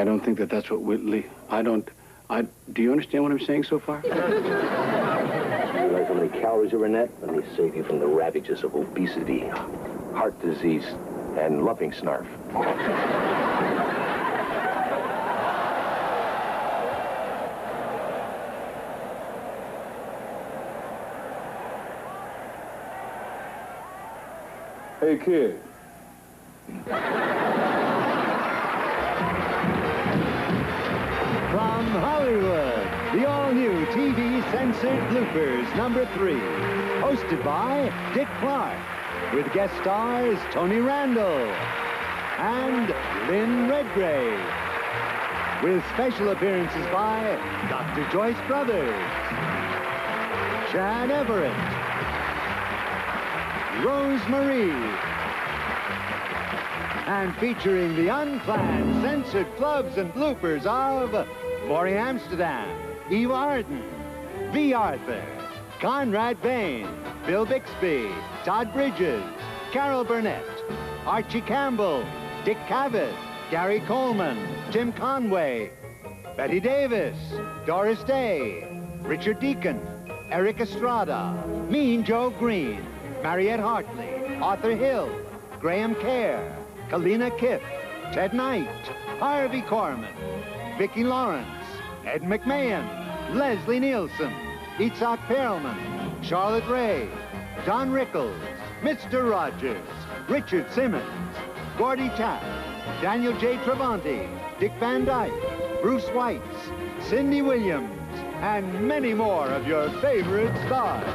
I don't think that that's what Whitley... Do you understand what I'm saying so far? You realize how many calories are in that? Let me save you from the ravages of obesity, heart disease, and lumping snarf. Hey, kid. From Hollywood, the all-new TV Censored Bloopers #3, hosted by Dick Clark, with guest stars Tony Randall and Lynn Redgrave, with special appearances by Dr. Joyce Brothers, Chad Everett, Rose Marie, and featuring the unplanned censored clubs and bloopers of Maury Amsterdam, Eve Arden, V. Arthur, Conrad Bain, Bill Bixby, Todd Bridges, Carol Burnett, Archie Campbell, Dick Cavett, Gary Coleman, Tim Conway, Betty Davis, Doris Day, Richard Deacon, Eric Estrada, Mean Joe Green, Mariette Hartley, Arthur Hill, Graham Kerr, Kalina Kiff, Ted Knight, Harvey Korman, Vicki Lawrence, Ed McMahon, Leslie Nielsen, Itzhak Perlman, Charlotte Ray, Don Rickles, Mr. Rogers, Richard Simmons, Gordy Tapp, Daniel J. Travanti, Dick Van Dyke, Bruce Weitz, Cindy Williams, and many more of your favorite stars.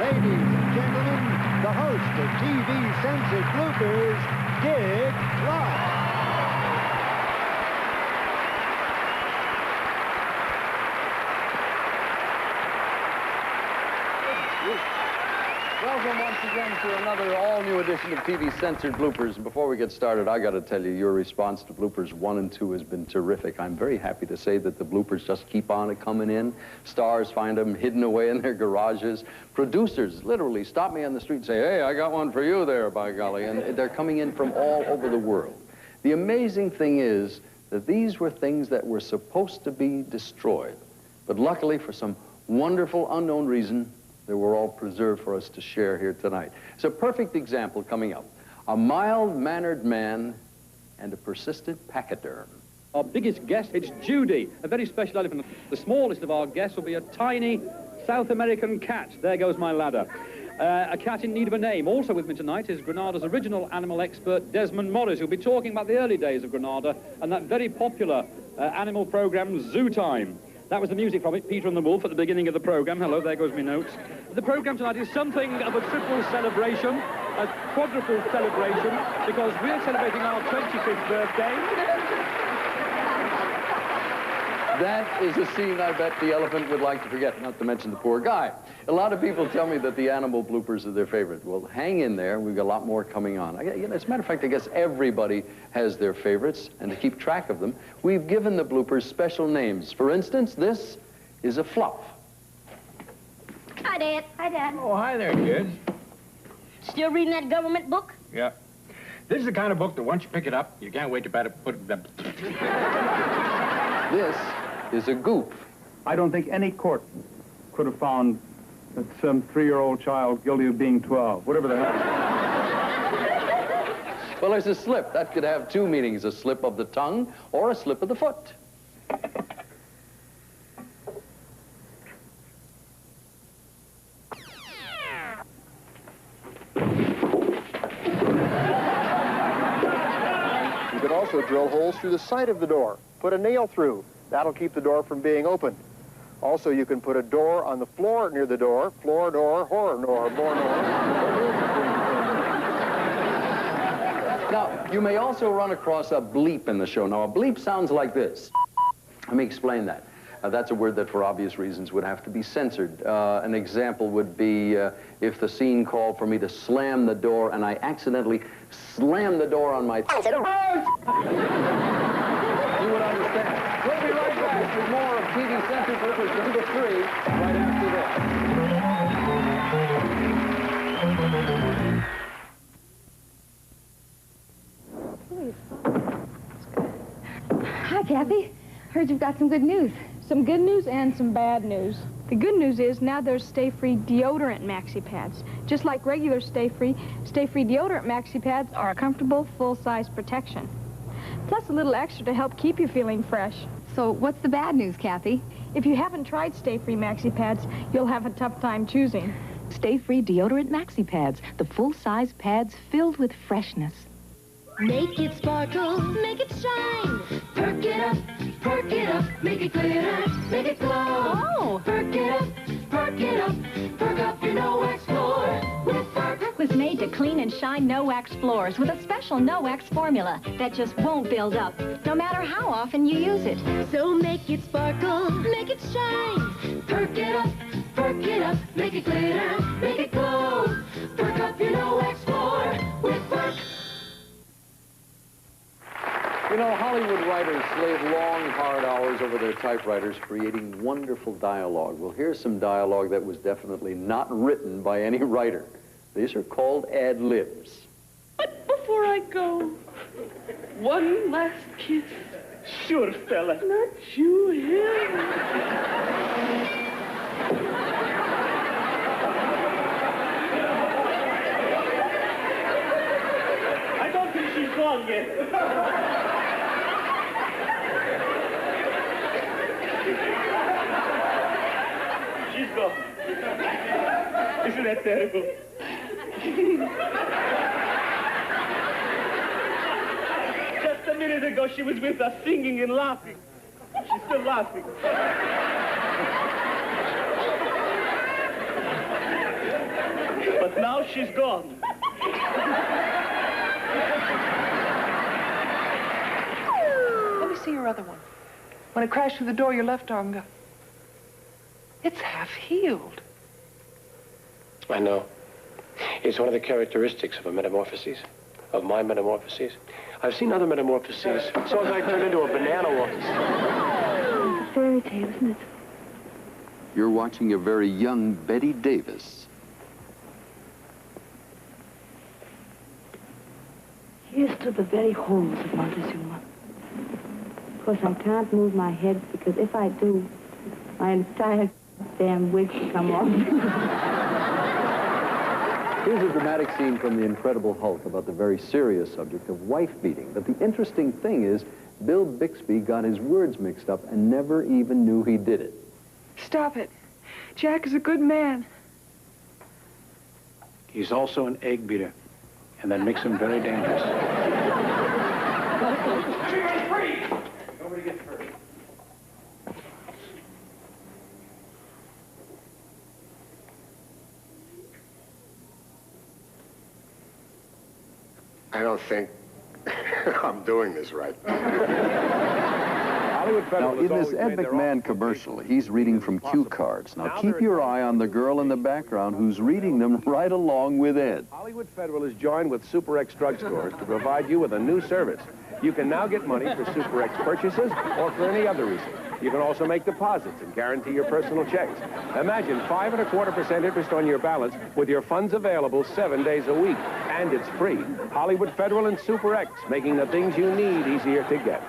Ladies and gentlemen, the host of TV Censored Bloopers, Dick Clark. Welcome once again to another all-new edition of TV Censored Bloopers. And before we get started, I got to tell you, your response to Bloopers 1 and 2 has been terrific. I'm very happy to say that the bloopers just keep on coming in. Stars find them hidden away in their garages. Producers literally stop me on the street and say, hey, I got one for you there, by golly. And they're coming in from all over the world. The amazing thing is that these were things that were supposed to be destroyed. But luckily, for some wonderful unknown reason, they were all preserved for us to share here tonight. It's a perfect example coming up. A mild-mannered man and a persistent pachyderm. Our biggest guest, it's Judy, a very special elephant. The smallest of our guests will be a tiny South American cat. There goes my ladder. A cat in need of a name. Also with me tonight is Granada's original animal expert, Desmond Morris, who'll be talking about the early days of Granada and that very popular animal program, Zoo Time. That was the music from it, Peter and the Wolf, at the beginning of the program. Hello, there goes my notes. The program tonight is something of a triple celebration, a quadruple celebration, because we're celebrating our 25th birthday. That is a scene I bet the elephant would like to forget, not to mention the poor guy. A lot of people tell me that the animal bloopers are their favorite. Well, hang in there. We've got a lot more coming on. As a matter of fact, I guess everybody has their favorites, and to keep track of them, we've given the bloopers special names. For instance, this is a fluff. Hi, Dad. Hi, Dad. Oh, hi there, kids. Still reading that government book? Yeah. This is the kind of book that once you pick it up, you can't wait to put it... This is a goof. I don't think any court could have found that some 3-year-old child guilty of being 12, whatever the hell. Well, there's a slip. That could have two meanings, a slip of the tongue or a slip of the foot. You could also drill holes through the side of the door. Put a nail through. That'll keep the door from being opened. Also, you can put a door on the floor near the door. Floor door, horror door, more door. Now, you may also run across a bleep in the show. Now, a bleep sounds like this. Let me explain that. That's a word that, for obvious reasons, would have to be censored. An example would be if the scene called for me to slam the door and I accidentally slammed the door on my... You would understand. We'll be right back with more of TV Censored Bloopers #3 right after this. Hi, Kathy. Heard you've got some good news. Some good news and some bad news. The good news is now there's stay-free deodorant maxi pads. Just like regular stay-free deodorant maxi pads are a comfortable, full-size protection. Plus a little extra to help keep you feeling fresh. So what's the bad news, Kathy? If you haven't tried stay-free maxi pads, you'll have a tough time choosing. Stay-free deodorant maxi pads, the full-size pads filled with freshness. Make it sparkle, make it shine. Perk it up, make it glitter, make it glow. Oh! Perk it up, perk up your no-wax floor with Perk. Perk was made to clean and shine no-wax floors with a special no-wax formula that just won't build up, no matter how often you use it. So make it sparkle, make it shine. Perk it up, make it glitter, make it glow. Perk up your no-wax floor with Perk. You know, Hollywood writers slave long, hard hours over their typewriters creating wonderful dialogue. Well, here's some dialogue that was definitely not written by any writer. These are called ad-libs. But before I go, one last kiss. Sure, fella. Not you, him. I don't think she's gone yet. She's gone. Isn't that terrible? Just a minute ago, she was with us singing and laughing. She's still laughing. But now she's gone. Let me see your other one. When it crashed through the door, your left arm got... It's half healed. I know. It's one of the characteristics of a metamorphosis, of my metamorphoses. I've seen other metamorphoses. So as I turned into a banana once. It's a fairy tale, isn't it? You're watching a very young Betty Davis. Here's to the very holes of Montezuma. Of course, I can't move my head because if I do, my entire damn wig will come off. Here's a dramatic scene from The Incredible Hulk about the very serious subject of wife beating. But the interesting thing is, Bill Bixby got his words mixed up and never even knew he did it. Stop it. Jack is a good man. He's also an egg beater, and that makes him very dangerous. Trigger's free! Nobody gets hurt. I don't think I'm doing this right. Now, in this Ed McMahon commercial, he's reading from cue cards. Now, keep your eye on the girl in the background who's reading them right along with Ed. Hollywood Federal has joined with Super X drugstores to provide you with a new service. You can now get money for Super X purchases or for any other reason. You can also make deposits and guarantee your personal checks. Imagine 5.25% interest on your balance with your funds available 7 days a week. And it's free. Hollywood Federal and Super X, making the things you need easier to get.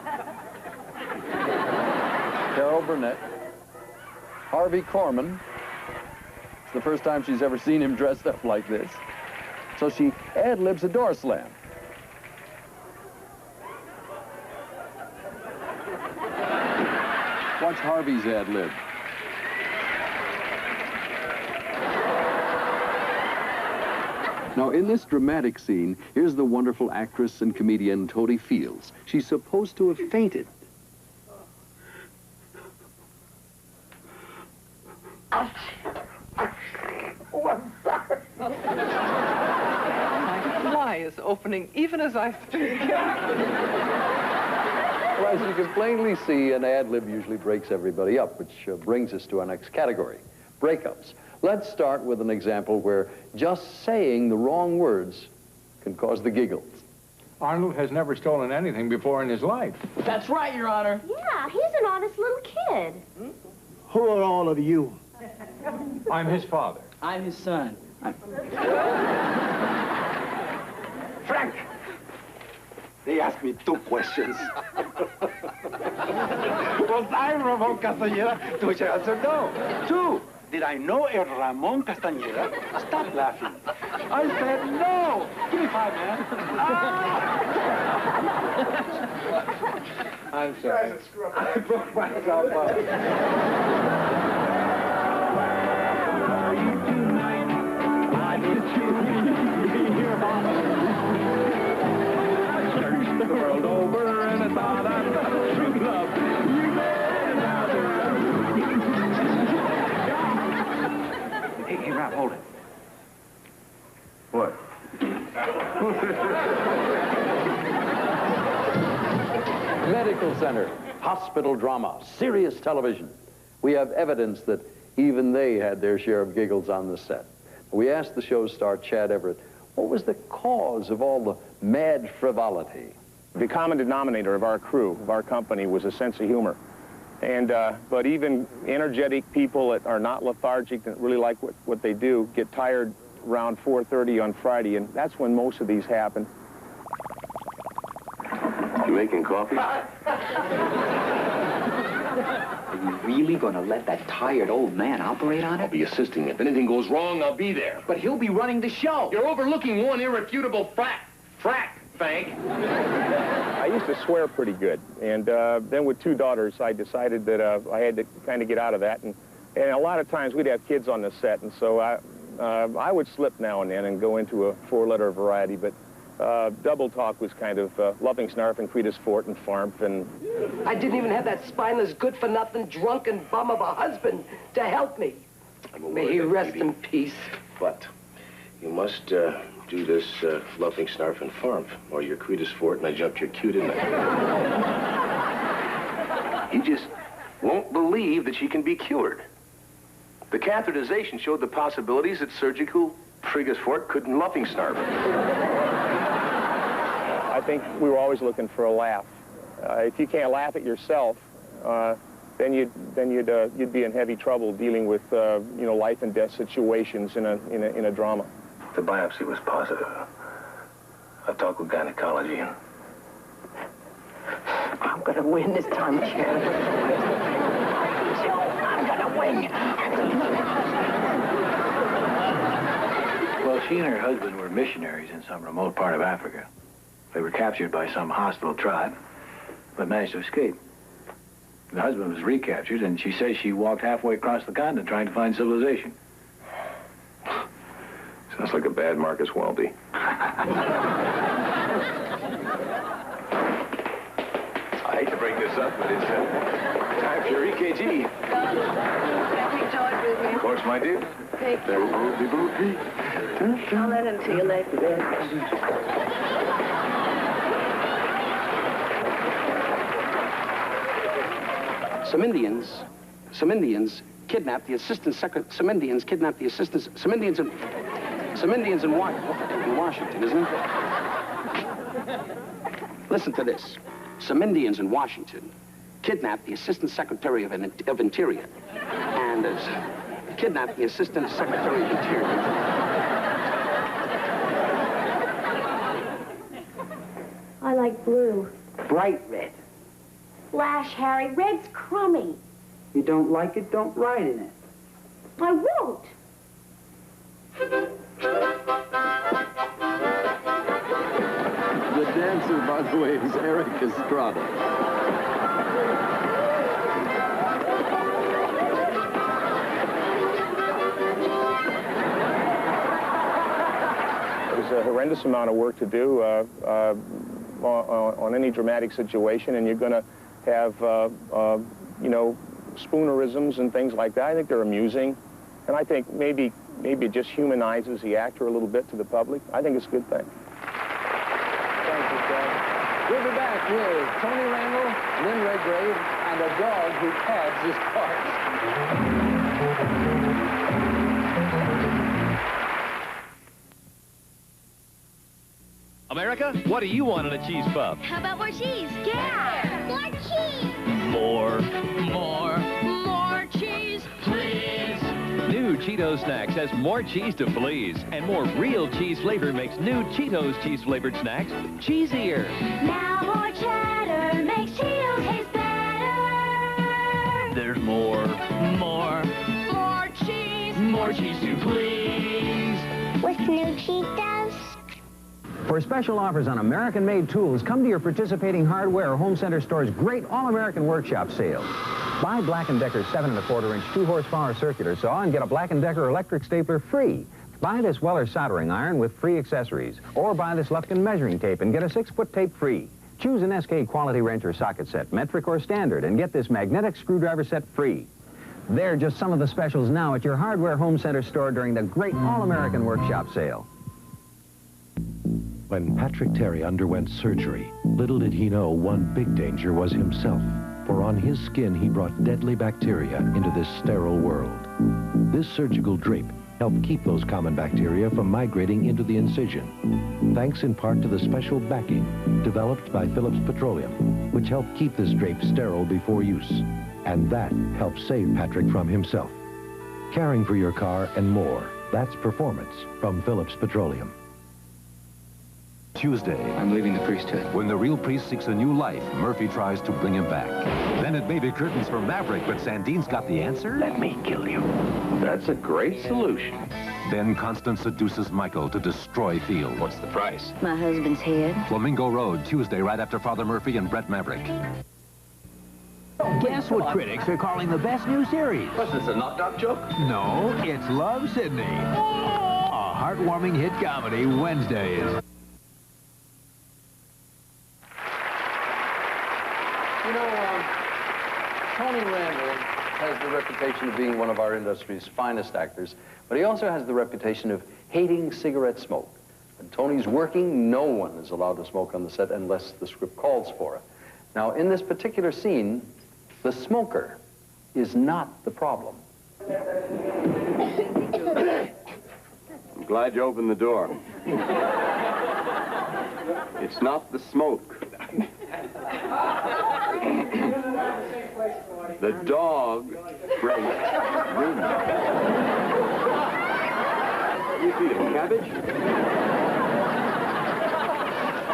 Carol Burnett. Harvey Korman. It's the first time she's ever seen him dressed up like this. So she ad-libs a door slam. Watch Harvey's ad-lib. Now, in this dramatic scene, here's the wonderful actress and comedian Toadie Fields. She's supposed to have fainted. Oh, I'm sorry. My fly is opening even as I speak. Well, as you can plainly see, an ad-lib usually breaks everybody up, which brings us to our next category, breakups. Let's start with an example where just saying the wrong words can cause the giggles. Arnold has never stolen anything before in his life. That's right, Your Honor. Yeah, he's an honest little kid. Who are all of you? I'm his father. I'm his son. Frank! They asked me 2 questions. first time, Ramon Castañeda, to which I answered no. 2, did I know a Ramon Castañeda? Stop laughing. I said no. Give me 5, man. I'm sorry. I broke myself up. The world over, and I thought I'd got true love. You made it out Hey, Rob, hold it. What? Medical center, hospital drama, serious television. We have evidence that even they had their share of giggles on the set. We asked the show's star, Chad Everett, what was the cause of all the mad frivolity? The common denominator of our crew, of our company, was a sense of humor. And, but even energetic people that are not lethargic, that really like what they do, get tired around 4:30 on Friday, and that's when most of these happen. You making coffee? Are you really going to let that tired old man operate on it? I'll be assisting. If anything goes wrong, I'll be there. But he'll be running the show. You're overlooking one irrefutable fact, Fank. I used to swear pretty good, and then with 2 daughters, I decided that I had to kind of get out of that, and a lot of times we'd have kids on the set, and so I would slip now and then and go into a 4-letter variety, but double talk was kind of Loving Snarf and Cretus Fort and Farmp, and... I didn't even have that spineless, good-for-nothing, drunken bum of a husband to help me. May he rest in peace. But you must do this Loving Snarf and Farmp, or your Cretus Fort, and I jumped your cue, didn't I? You just won't believe that she can be cured. The catheterization showed the possibilities that surgical Cretus Fort couldn't Loving Snarf. I think we were always looking for a laugh. If you can't laugh at yourself, then you'd be in heavy trouble dealing with you know, life and death situations in a drama. The biopsy was positive. I talked with gynecology and... I'm gonna win this time, Chad. I'm gonna win. Well, she and her husband were missionaries in some remote part of Africa. They were captured by some hostile tribe, but managed to escape. The husband was recaptured, and she says she walked halfway across the continent trying to find civilization. Sounds like a bad Marcus Welby. I hate to break this up, but it's time for your EKG. Of course, my dear. Thank There will be booty. I'll let him see you later. Some Indians kidnapped the assistant secretary. Some Indians kidnapped the assistant. Some Indians in Washington, isn't it? Listen to this. Some Indians in Washington kidnapped the assistant secretary of Interior, and kidnapped the assistant secretary of Interior. I like blue. Bright red. Flash, Harry. Red's crummy. You don't like it, don't write in it. I won't. The dancer, by the way, is Eric Estrada. There's a horrendous amount of work to do on any dramatic situation, and you're going to have, you know, spoonerisms and things like that. I think they're amusing, and I think maybe it just humanizes the actor a little bit to the public. I think it's a good thing. Thank you, Chad. We'll be back with Tony Randall, Lynn Redgrave, and a dog who pads his cards. America, what do you want in a cheese puff? How about more cheese? Yeah! More cheese! More. More cheese, please! New Cheetos Snacks has more cheese to please, and more real cheese flavor makes new Cheetos cheese-flavored snacks cheesier. Now more cheddar makes Cheetos taste better. more cheese to please. With new Cheetos? For special offers on American-made tools, come to your participating Hardware or Home Center store's great All-American Workshop sale. Buy Black & Decker's 7¼ inch 2-horsepower circular saw and get a Black & Decker electric stapler free. Buy this Weller soldering iron with free accessories. Or buy this Lufkin measuring tape and get a 6-foot tape free. Choose an SK quality wrench or socket set, metric or standard, and get this magnetic screwdriver set free. They're just some of the specials now at your Hardware Home Center store during the great All-American Workshop sale. When Patrick Terry underwent surgery, little did he know one big danger was himself. For on his skin, he brought deadly bacteria into this sterile world. This surgical drape helped keep those common bacteria from migrating into the incision, thanks in part to the special backing developed by Phillips Petroleum, which helped keep this drape sterile before use. And that helped save Patrick from himself. Caring for your car and more. That's performance from Phillips Petroleum. Tuesday. I'm leaving the priesthood. When the real priest seeks a new life, Murphy tries to bring him back. Then it may be curtains for Maverick, but Sandine's got the answer. Let me kill you. That's a great solution. Then Constance seduces Michael to destroy Field. What's the price? My husband's head. Flamingo Road, Tuesday, right after Father Murphy and Brett Maverick. Guess what critics are calling the best new series? What's this, a knock-knock joke? No, it's Love, Sydney. A heartwarming hit comedy Wednesdays. You know, Tony Randall has the reputation of being one of our industry's finest actors, but he also has the reputation of hating cigarette smoke. When Tony's working, no one is allowed to smoke on the set unless the script calls for it. Now, in this particular scene, the smoker is not the problem. I'm glad you opened the door. It's not the smoke. The dog breaks room. You feed him cabbage?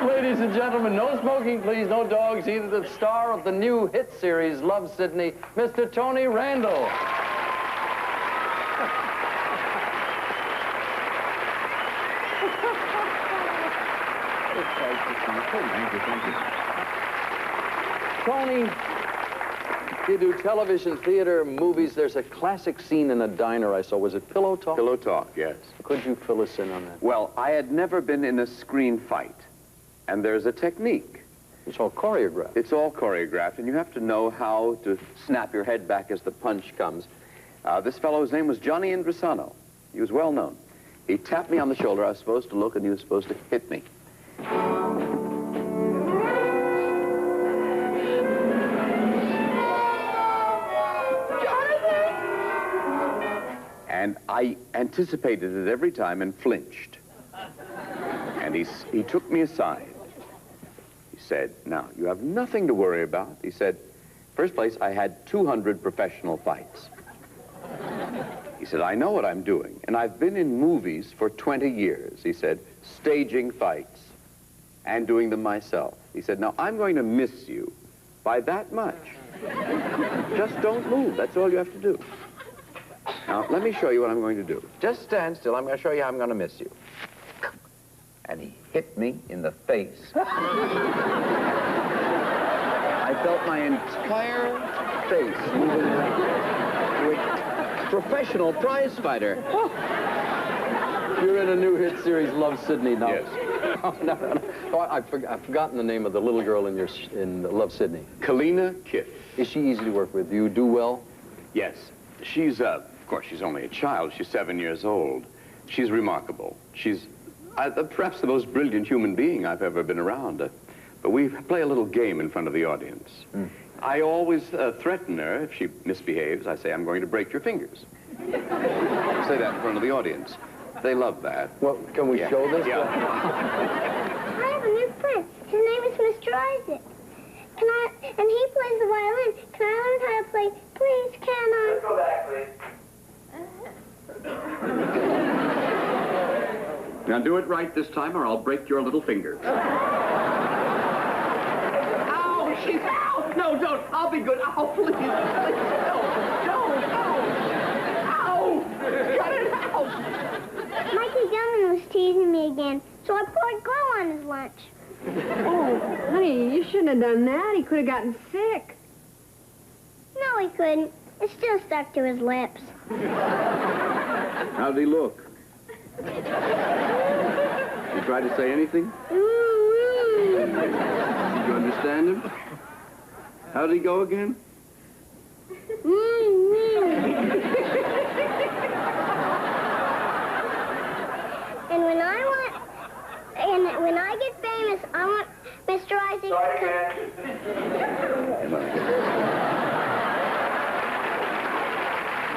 Ladies and gentlemen, no smoking, please, no dogs, either. The star of the new hit series, Love, Sydney, Mr. Tony Randall. Thank you. Tony, you do television, theater, movies. There's a classic scene in a diner I saw. Was it Pillow Talk? Pillow Talk, yes. Could you fill us in on that? Well, I had never been in a screen fight, and there's a technique. It's all choreographed. It's all choreographed, and you have to know how to snap your head back as the punch comes. This fellow's name was Johnny Indrisano. He was well known. He tapped me on the shoulder. I was supposed to look, and he was supposed to hit me. And I anticipated it every time and flinched. And he took me aside. He said, now, you have nothing to worry about. He said, first place, I had 200 professional fights. He said, I know what I'm doing, and I've been in movies for 20 years. He said, staging fights and doing them myself. He said, now, I'm going to miss you by that much. Just don't move. That's all you have to do. Now, let me show you what I'm going to do. Just stand still. I'm going to show you how I'm going to miss you. And he hit me in the face. I felt my entire face moving around. Professional prize fighter. You're in a new hit series, Love, Sydney, now. Yes. No. Oh, I've forgotten the name of the little girl in Love, Sydney. Kalina Kiff. Is she easy to work with? Do you do well? Yes. She's, of course, she's only a child. She's 7 years old. She's remarkable. She's perhaps the most brilliant human being I've ever been around. But we play a little game in front of the audience. Mm. I always threaten her if she misbehaves. I say, I'm going to break your fingers. Say that in front of the audience. They love that. Well, can we show this? Yeah. I have a new friend. His name is Mr. Isaac. And he plays the violin. Can I learn how to play? Please, can I? Let's go back, please. Now do it right this time or I'll break your little finger. Ow! She's out! No, don't. I'll be good. Ow, please. Please. No. Ow! Cut it Mikey Gilman was teasing me again, so I poured glue on his lunch. Oh, honey, you shouldn't have done that. He could have gotten sick. No, he couldn't. It still stuck to his lips. How did he look? You tried to say anything? Did you understand him? How did he go again? And when I get famous, I want Mr. Isaac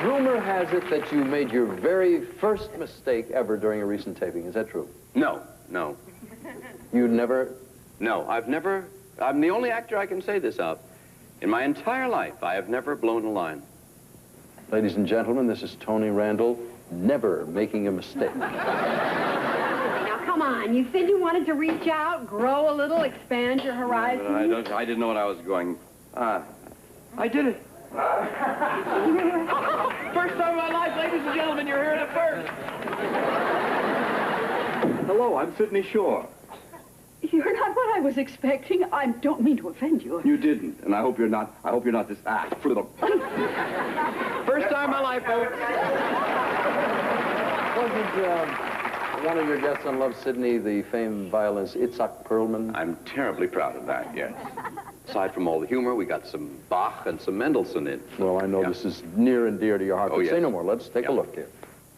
Rumor has it that you made your very first mistake ever during a recent taping. Is that true? No. You never? No, I'm the only actor I can say this of. In my entire life, I have never blown a line. Ladies and gentlemen, this is Tony Randall, never making a mistake. Now, come on. You said you wanted to reach out, grow a little, expand your horizons. I didn't know what I was going. I did it. First time in my life, ladies and gentlemen, you're hearing it first. Hello, I'm Sidney Shore. You're not what I was expecting. I don't mean to offend you. You didn't, and I hope you're not this little. First time in my life, folks. Wasn't one of your guests on Love, Sidney, the famed violinist Itzhak Perlman? I'm terribly proud of that, yes. Aside from all the humor, we got some Bach and some Mendelssohn in. Well, I know this is near and dear to your heart, but yes. Say no more. Let's take a look here.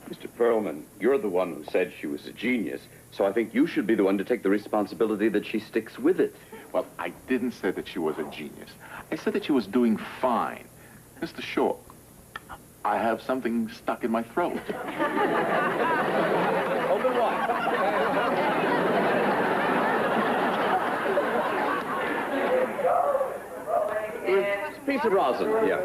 Mr. Perlman, you're the one who said she was a genius, so I think you should be the one to take the responsibility that she sticks with it. Well, I didn't say that she was a genius. I said that she was doing fine. Mr. Shaw, I have something stuck in my throat. Open wide. Piece of rosin. Yeah.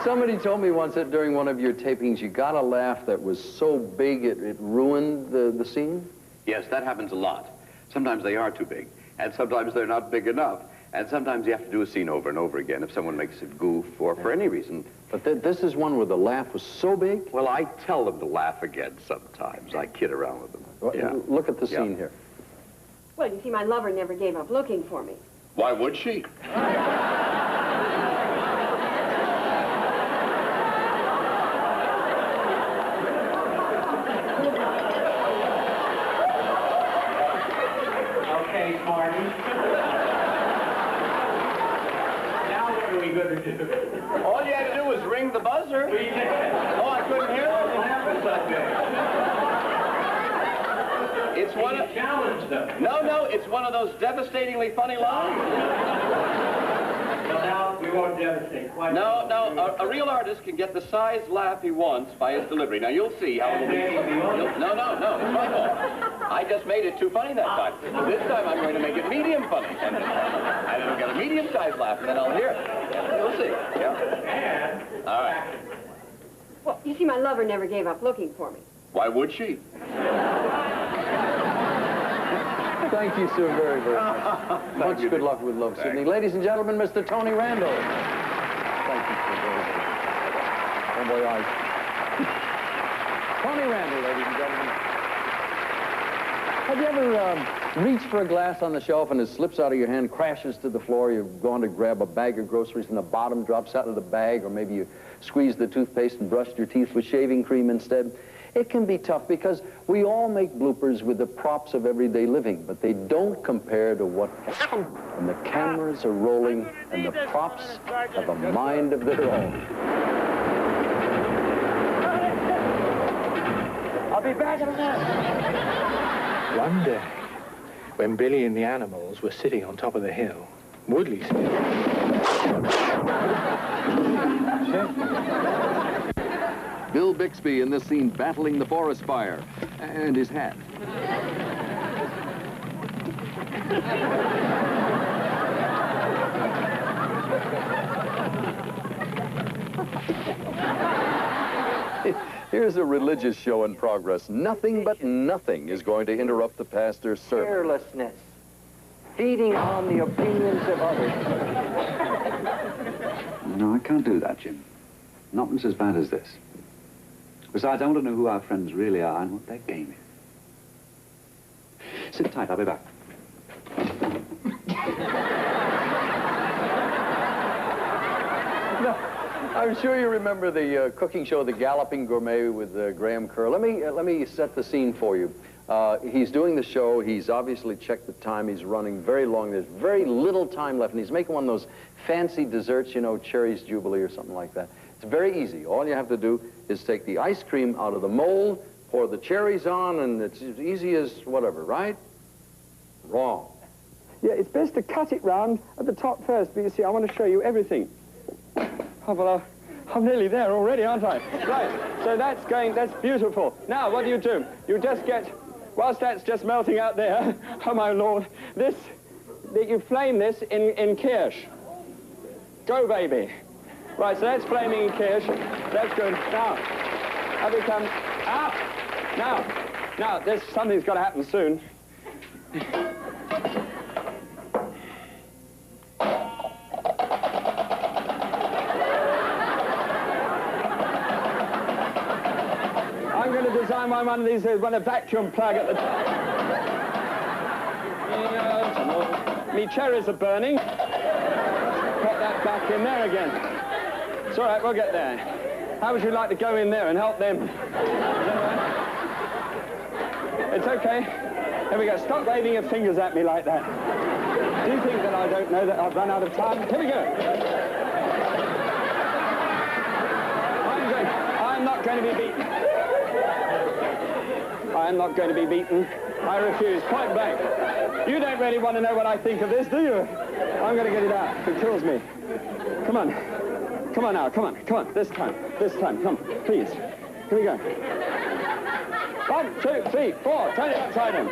Somebody told me once that during one of your tapings, you got a laugh that was so big it ruined the scene? Yes, that happens a lot. Sometimes they are too big, and sometimes they're not big enough. And sometimes you have to do a scene over and over again if someone makes a goof or for any reason. But this is one where the laugh was so big? Well, I tell them to laugh again sometimes. I kid around with them. Well, yeah. Look at the scene here. Well, you see, my lover never gave up looking for me. Why would she? Okay, Marty. Now what are we going to do? All you had to do was ring the buzzer. We did. Oh, I couldn't hear What it. happened Sunday? It's one of... Challenge them. No, it's one of those devastatingly funny lines. Well, now we won't devastate. Why No, a real artist can get the size laugh he wants by his delivery. Now, you'll see how it'll be. No, it's my fault. I just made it too funny that time. This time I'm going to make it medium funny. And it'll get a medium-sized laugh, and then I'll hear it. You'll see. Yeah. All right. Well, you see, my lover never gave up looking for me. Why would she? Thank you so very, very much. Much good luck with Love, Sidney. Ladies and gentlemen, Mr. Tony Randall. Thank you so very much. Oh, boy, Tony Randall, ladies and gentlemen. Have you ever reached for a glass on the shelf and it slips out of your hand, crashes to the floor? You've gone to grab a bag of groceries and the bottom drops out of the bag, or maybe you squeezed the toothpaste and brushed your teeth with shaving cream instead? It can be tough because we all make bloopers with the props of everyday living, but they don't compare to what happens when the cameras are rolling and the props have a mind of their own. I'll be back in a minute. One day, when Billy and the animals were sitting on top of the hill, Woodley said... Bill Bixby in this scene battling the forest fire, and his hat. Here's a religious show in progress. Nothing but nothing is going to interrupt the pastor's sermon. Carelessness. Feeding on the opinions of others. No, I can't do that, Jim. Not as bad as this. Besides, I want to know who our friends really are and what their game is. Sit tight, I'll be back. I'm sure you remember the cooking show, The Galloping Gourmet, with Graham Kerr. Let me set the scene for you. He's doing the show. He's obviously checked the time. He's running very long. There's very little time left, and he's making one of those fancy desserts, you know, Cherry's Jubilee or something like that. It's very easy. All you have to do is take the ice cream out of the mold, pour the cherries on, and it's as easy as whatever, right? Wrong. Yeah, it's best to cut it round at the top first, but you see, I want to show you everything. Oh, well, I'm nearly there already, aren't I? Right, so that's beautiful. Now, what do? You just get, whilst that's just melting out there, oh my Lord, you flame this in kirsch. Go, baby. Right, so that's flaming in kirsch. That's good. Now, have it come up. Now, something's got to happen soon. I'm going to design one of these with a vacuum plug at the top. Me cherries are burning. Put that back in there again. It's all right, we'll get there. How would you like to go in there and help them? It's okay. Here we go. Stop waving your fingers at me like that. Do you think that I don't know that I've run out of time? Here we go. I'm not going to be beaten. I'm not going to be beaten. I refuse, point blank. You don't really want to know what I think of this, do you? I'm going to get it out. It kills me. Come on. Come on now, come on. This time, come, please. Here we go. 1, 2, 3, 4. Turn it upside down.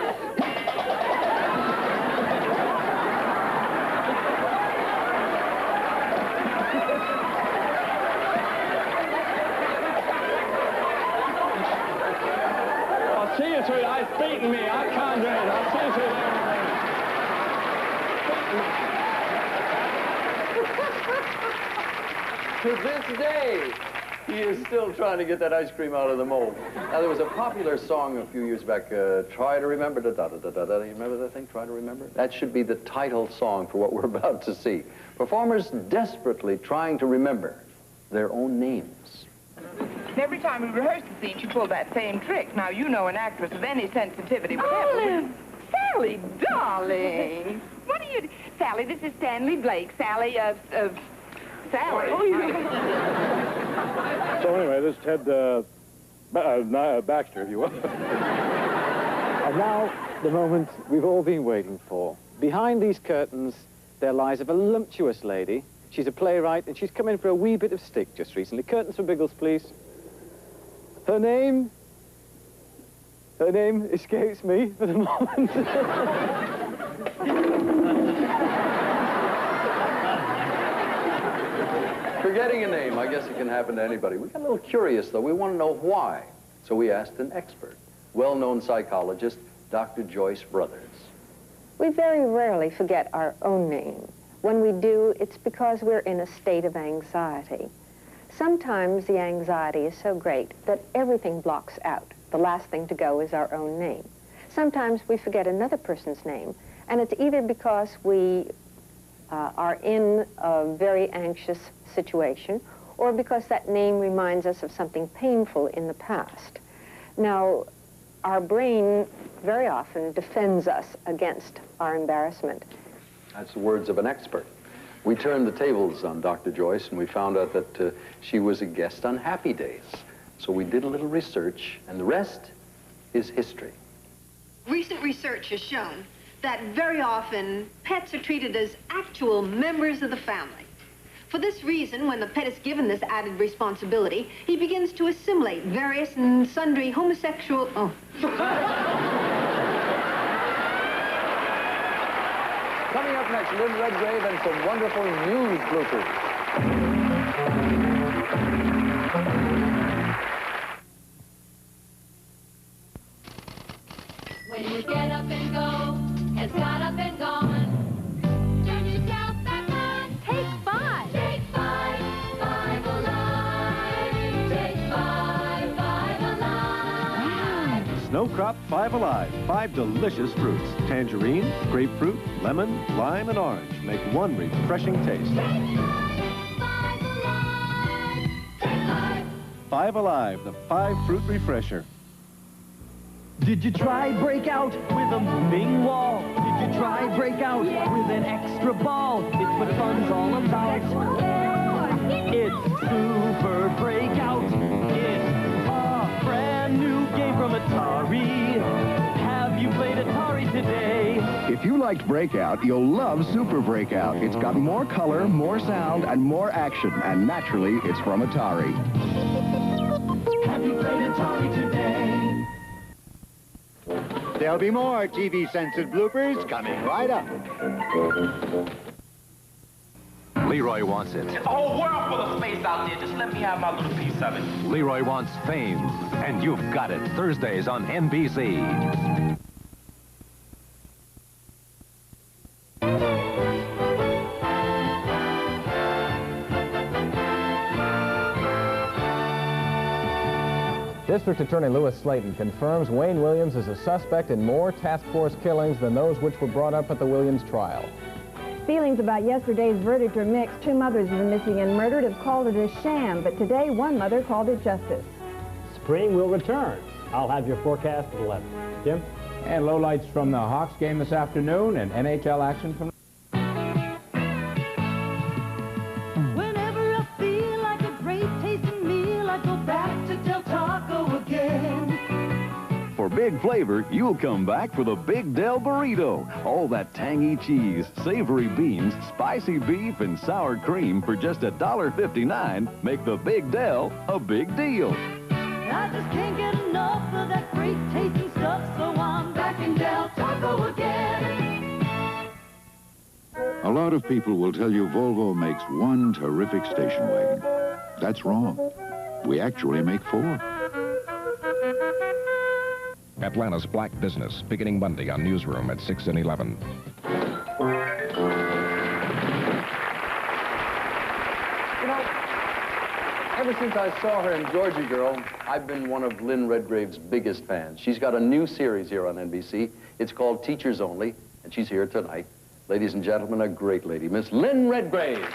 I'll see you through it. It's beaten me. I can't do it. I'll see you through it. To this day, he is still trying to get that ice cream out of the mold. Now, there was a popular song a few years back, Try to Remember, da-da-da-da-da. You remember that thing, Try to Remember? That should be the title song for what we're about to see. Performers desperately trying to remember their own names. Every time we rehearse the scene, she pulled that same trick. Now, you know an actress of any sensitivity would have... Olive! Sally, darling! What are you... Sally, this is Stanley Blake. Sally, Sally. Oh, So anyway, this is Ted Baxter, if you will. And now, the moment we've all been waiting for. Behind these curtains, there lies a voluptuous lady. She's a playwright, and she's come in for a wee bit of stick just recently. Curtains for Biggles, please. Her name escapes me for the moment. Forgetting a name, I guess it can happen to anybody. We got a little curious, though. We want to know why. So we asked an expert, well-known psychologist, Dr. Joyce Brothers. We very rarely forget our own name. When we do, it's because we're in a state of anxiety. Sometimes the anxiety is so great that everything blocks out. The last thing to go is our own name. Sometimes we forget another person's name, and it's either because we are in a very anxious situation, or because that name reminds us of something painful in the past. Now, our brain very often defends us against our embarrassment. That's the words of an expert. We turned the tables on Dr. Joyce, and we found out that she was a guest on Happy Days. So we did a little research, and the rest is history. Recent research has shown that very often pets are treated as actual members of the family. For this reason, when the pet is given this added responsibility, he begins to assimilate various and sundry homosexual... Oh. Coming up next, Little Red Grave and some wonderful news bloopers. When you get up and go, has got up and gone. Turn yourself back on. Take 5. Take 5. 5 alive. Take 5. 5 Snow Crop 5 Alive. 5 delicious fruits. Tangerine, grapefruit, lemon, lime, and orange. Make one refreshing taste. 5 Alive, the 5-fruit refresher. Did you try Breakout with a Ming wall? Did you try Breakout with an extra ball? It's what fun's all about. It's Super Breakout. It's a brand new game from Atari. Have you played Atari today? If you liked Breakout, you'll love Super Breakout. It's got more color, more sound, and more action. And naturally, it's from Atari. Have you played Atari today? There'll be more TV Censored bloopers coming right up. Leroy wants it. It's a whole world full of space out there. Just let me have my little piece of it. Leroy wants fame, and you've got it. Thursdays on NBC. District Attorney Louis Slayton confirms Wayne Williams is a suspect in more task force killings than those which were brought up at the Williams trial. Feelings about yesterday's verdict are mixed. 2 mothers of the missing and murdered have called it a sham, but today one mother called it justice. Spring will return. I'll have your forecast at 11. Jim? And lowlights from the Hawks game this afternoon and NHL action from... Whenever I feel like a great tasting meal, I go back to Del Taco again. For big flavor, you'll come back for the Big Del Burrito. All that tangy cheese, savory beans, spicy beef, and sour cream for just $1.59 make the Big Del a big deal. I just can't get enough of that great tasting stuff, so I'm back in Del Taco again. A lot of people will tell you Volvo makes one terrific station wagon. That's wrong. We actually make 4. Atlanta's Black Business, beginning Monday on Newsroom at 6 and 11. Ever since I saw her in Georgie Girl, I've been one of Lynn Redgrave's biggest fans. She's got a new series here on NBC. It's called Teachers Only, and she's here tonight. Ladies and gentlemen, a great lady, Miss Lynn Redgrave.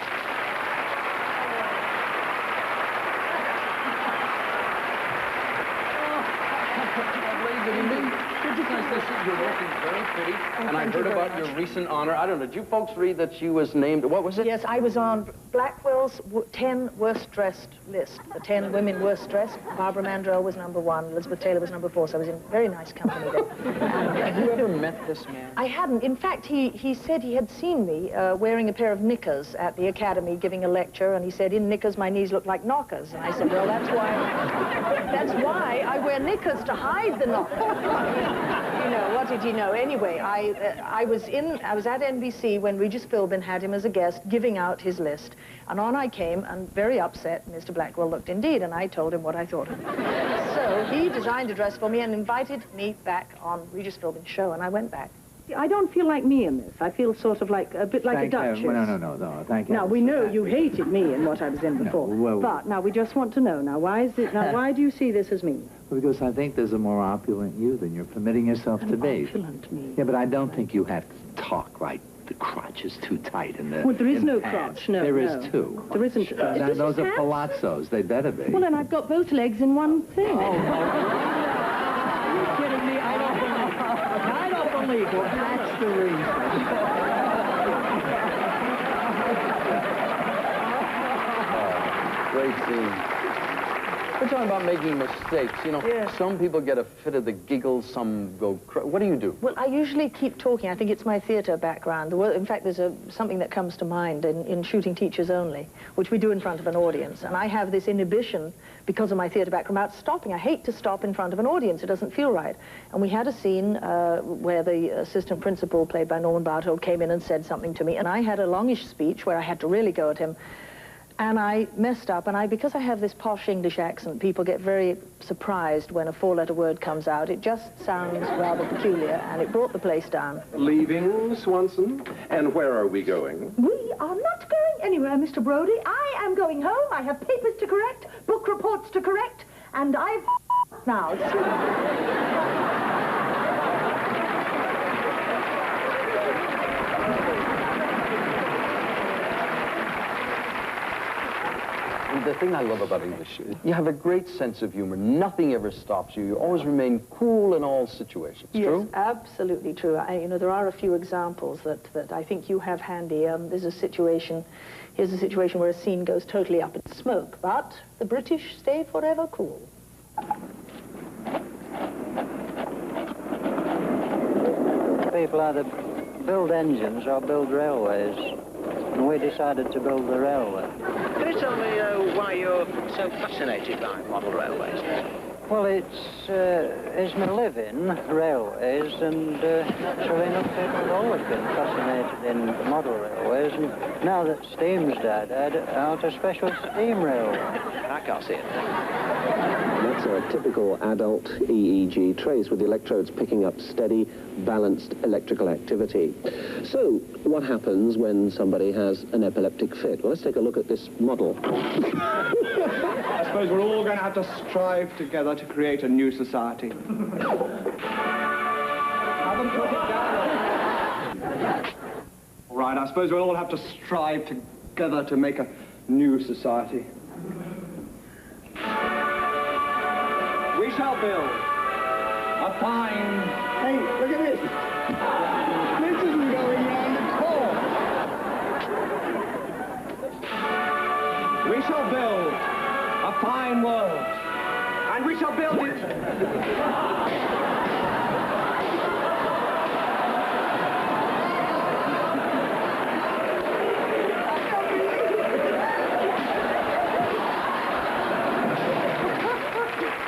You're looking very pretty, and I heard about your recent honor. I don't know, did you folks read that she was named, what was it? Yes, I was on Blackwell's 10 worst dressed list. The 10 women worst dressed. Barbara Mandrell was #1, Elizabeth Taylor was #4, so I was in very nice company there. Have you ever met this man? I hadn't. In fact, he said he had seen me wearing a pair of knickers at the Academy giving a lecture, and he said, in knickers my knees look like knockers. And I said, well, that's why I wear knickers, to hide the knockers. You know, what did he know? Anyway, I was at NBC when Regis Philbin had him as a guest giving out his list. And on I came, and very upset, Mr. Blackwell looked indeed, and I told him what I thought of him. So he designed a dress for me and invited me back on Regis Philbin's show, and I went back. I don't feel like me in this. I feel sort of like a bit like a duchess. No, thank you. Now, we know you hated me in what I was in before. well- But now we just want to know, now, why do you see this as me? Well, because I think there's a more opulent you than you're permitting yourself to be. Opulent me? Yeah, but I don't think you have to talk like the crotch is too tight in the Well, there is in no pants. crotch, no. There is no. too. There isn't. Those are palazzos. They better be. Well, then I've got both legs in one thing. Oh, You're kidding me? I don't believe it. That's the reason. Great scene. We're talking about making mistakes. You know, Yes. some people get a fit of the giggles, some go what do you do? Well, I usually keep talking. I think it's my theater background. Well, in fact, there's something that comes to mind in shooting Teachers Only, which we do in front of an audience. And I have this inhibition, because of my theater background, about stopping. I hate to stop in front of an audience. It doesn't feel right. And we had a scene where the assistant principal, played by Norman Bartold, came in and said something to me. And I had a longish speech where I had to really go at him. And I messed up, and because I have this posh English accent, people get very surprised when a 4-letter word comes out. It just sounds rather peculiar, and it brought the place down. Leaving, Swanson? And where are we going? We are not going anywhere, Mr. Brody. I am going home. I have papers to correct, book reports to correct, and I've Now, The thing I love about English, you have a great sense of humor. Nothing ever stops you. You always remain cool in all situations. yes, True? absolutely true. You know, there are a few examples that I think you have handy. Here's a situation where a scene goes totally up in smoke, but the British stay forever cool. People either build engines or build railways, and we decided to build the railway. Can you tell me why you're so fascinated by model railways? Well, it's my living, railways, and naturally enough, people have always been fascinated in model railways, and now that steam's died out, a special steam railway. I can't see it. That's a typical adult EEG trace with the electrodes picking up steady, balanced electrical activity. So, what happens when somebody has an epileptic fit? Well, let's take a look at this model. I suppose we're all going to have to strive together to create a new society. Have them put it down. All right, I suppose we'll all have to strive together to make a new society. We shall build a fine... Hey, look at this! This isn't going round at all! We shall build a fine world, and we shall build it...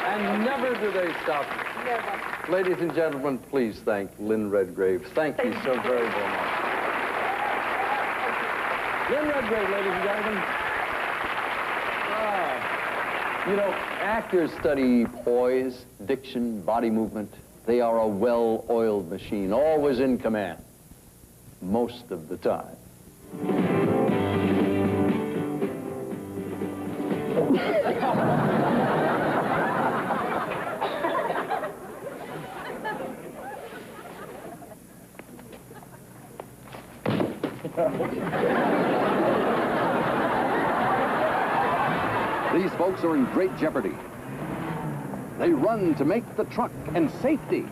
And never do they stop. Never. Ladies and gentlemen, please thank Lynn Redgrave. Thank you so very, very much. Lynn Redgrave, ladies and gentlemen. You know, actors study poise, diction, body movement. They are a well-oiled machine, always in command, most of the time. These folks are in great jeopardy. They run to make the truck and safety.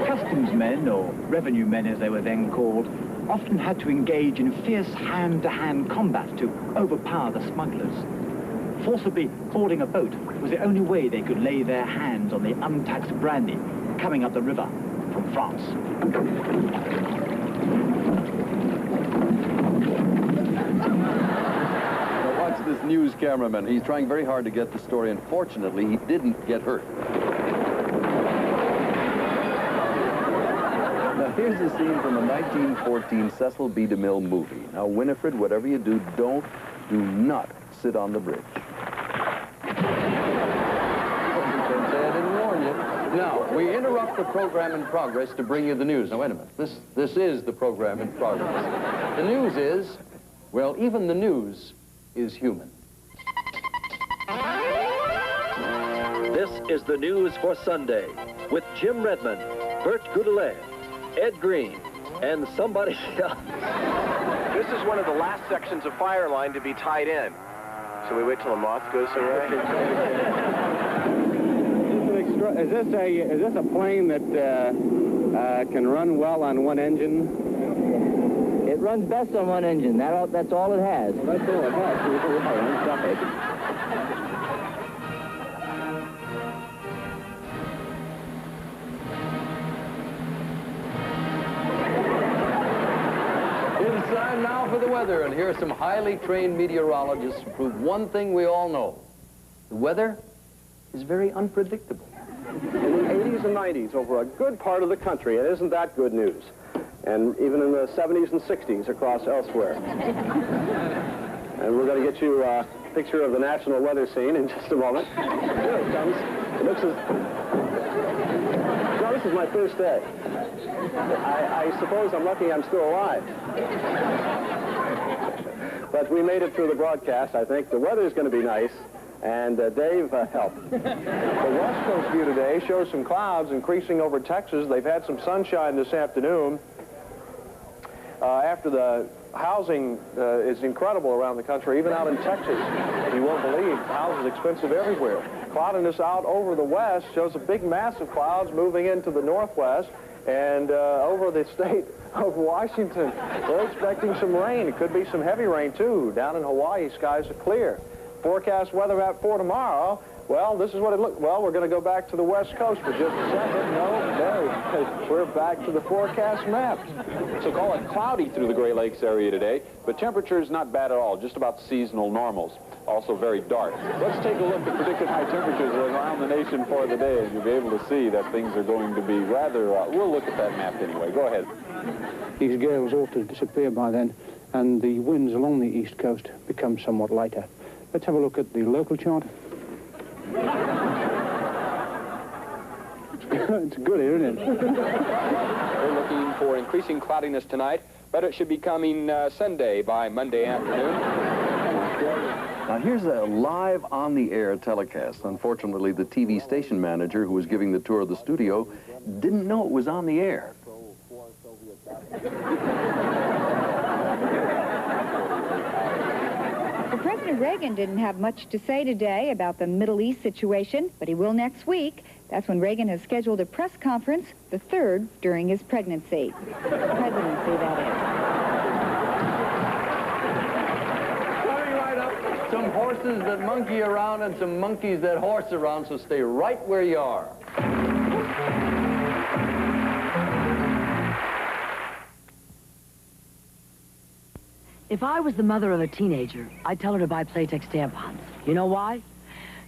Customs men, or revenue men as they were then called, often had to engage in fierce hand-to-hand combat to overpower the smugglers. Forcibly boarding a boat was the only way they could lay their hands on the untaxed brandy coming up the river from France. Now watch this news cameraman. He's trying very hard to get the story, and fortunately, he didn't get hurt. Now, here's a scene from a 1914 Cecil B. DeMille movie. Now, Winifred, whatever you do, do not sit on the bridge. Don't say I didn't warn you. Now, we interrupt the program in progress to bring you the news. Now, wait a minute. This is the program in progress. The news is, well, even the news is human. This is the news for Sunday with Jim Redmond, Bert Goudelet, Ed Green, and somebody else. This is one of the last sections of fire line to be tied in. So we wait till the moth goes away? Is this a plane that can run well on one engine? It runs best on one engine. That's all it has. That's all it has. It's time now for the weather, and here are some highly trained meteorologists who prove one thing we all know. The weather is very unpredictable. In the 80s and 90s over a good part of the country, and isn't that good news? and even in the 70s and 60s across elsewhere. And we're going to get you a picture of the national weather scene in just a moment. Here it comes. It looks as... No, this is my first day. I suppose I'm lucky I'm still alive. But we made it through the broadcast, I think. The weather's going to be nice. And Dave, help. The West Coast view today shows some clouds increasing over Texas. They've had some sunshine this afternoon. After the housing is incredible around the country, even out in Texas. You won't believe, housing is expensive everywhere. Cloudiness out over the west shows a big mass of clouds moving into the northwest. And over the state of Washington, we're expecting some rain. It could be some heavy rain, too. Down in Hawaii, skies are clear. Forecast weather map for tomorrow. Well, this is what it looks... Well, we're going to go back to the West Coast for just a second. No, we're back to the forecast map. So call it cloudy through the Great Lakes area today, but temperature's not bad at all, just about seasonal normals. Also very dark. Let's take a look at predicted high temperatures around the nation for the day, and you'll be able to see that things are going to be rather... we'll look at that map anyway. Go ahead. These gales ought to disappear by then, and the winds along the east coast become somewhat lighter. Let's have a look at the local chart. It's good here, isn't it? We're looking for increasing cloudiness tonight, but it should be coming Sunday by Monday afternoon. Now, here's a live on-the-air telecast. Unfortunately, the TV station manager who was giving the tour of the studio didn't know it was on the air. President Reagan didn't have much to say today about the Middle East situation, but he will next week. That's when Reagan has scheduled a press conference, the third during his presidency, that is. Coming right up, some horses that monkey around and some monkeys that horse around, so stay right where you are. If I was the mother of a teenager, I'd tell her to buy Playtex tampons. You know why?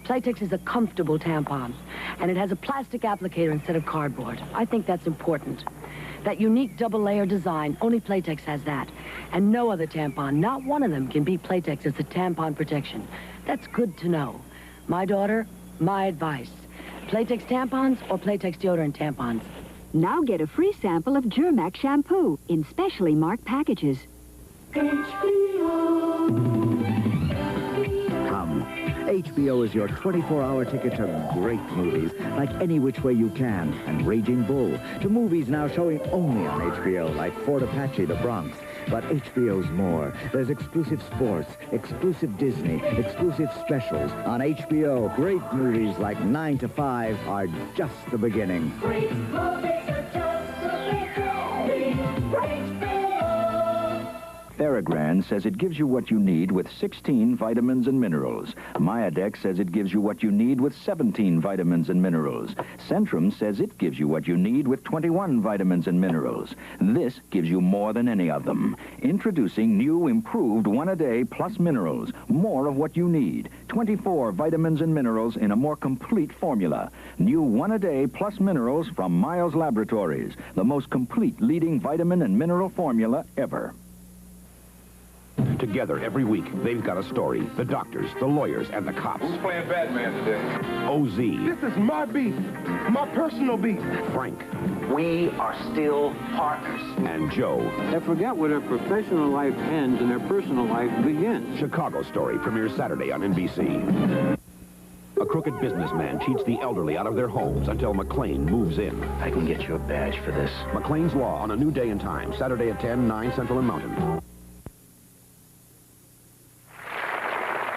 Playtex is a comfortable tampon, and it has a plastic applicator instead of cardboard. I think that's important. That unique double-layer design, only Playtex has that. And no other tampon, not one of them, can beat Playtex as a tampon protection. That's good to know. My daughter, my advice. Playtex tampons or Playtex deodorant tampons? Now get a free sample of Germac shampoo in specially marked packages. Come. HBO is your 24-hour ticket to great movies, like Any Which Way You Can and Raging Bull, to movies now showing only on HBO, like Fort Apache, The Bronx. But HBO's more. There's exclusive sports, exclusive Disney, exclusive specials. On HBO, great movies like 9 to 5 are just the beginning. Great movies are just the beginning. Theragram says it gives you what you need with 16 vitamins and minerals. Myadex says it gives you what you need with 17 vitamins and minerals. Centrum says it gives you what you need with 21 vitamins and minerals. This gives you more than any of them. Introducing new improved One-A-Day Plus Minerals. More of what you need. 24 vitamins and minerals in a more complete formula. New One-A-Day Plus Minerals from Miles Laboratories. The most complete leading vitamin and mineral formula ever. Together every week, they've got a story. The doctors, the lawyers, and the cops. Who's playing Batman today? OZ. This is my beat, my personal beat. Frank. We are still partners. And Joe. They forget where their professional life ends and their personal life begins. Chicago Story premieres Saturday on NBC. A crooked businessman cheats the elderly out of their homes until McLean moves in. I can get you a badge for this. McLean's Law on A New Day and Time, Saturday at 10, 9 Central and Mountain.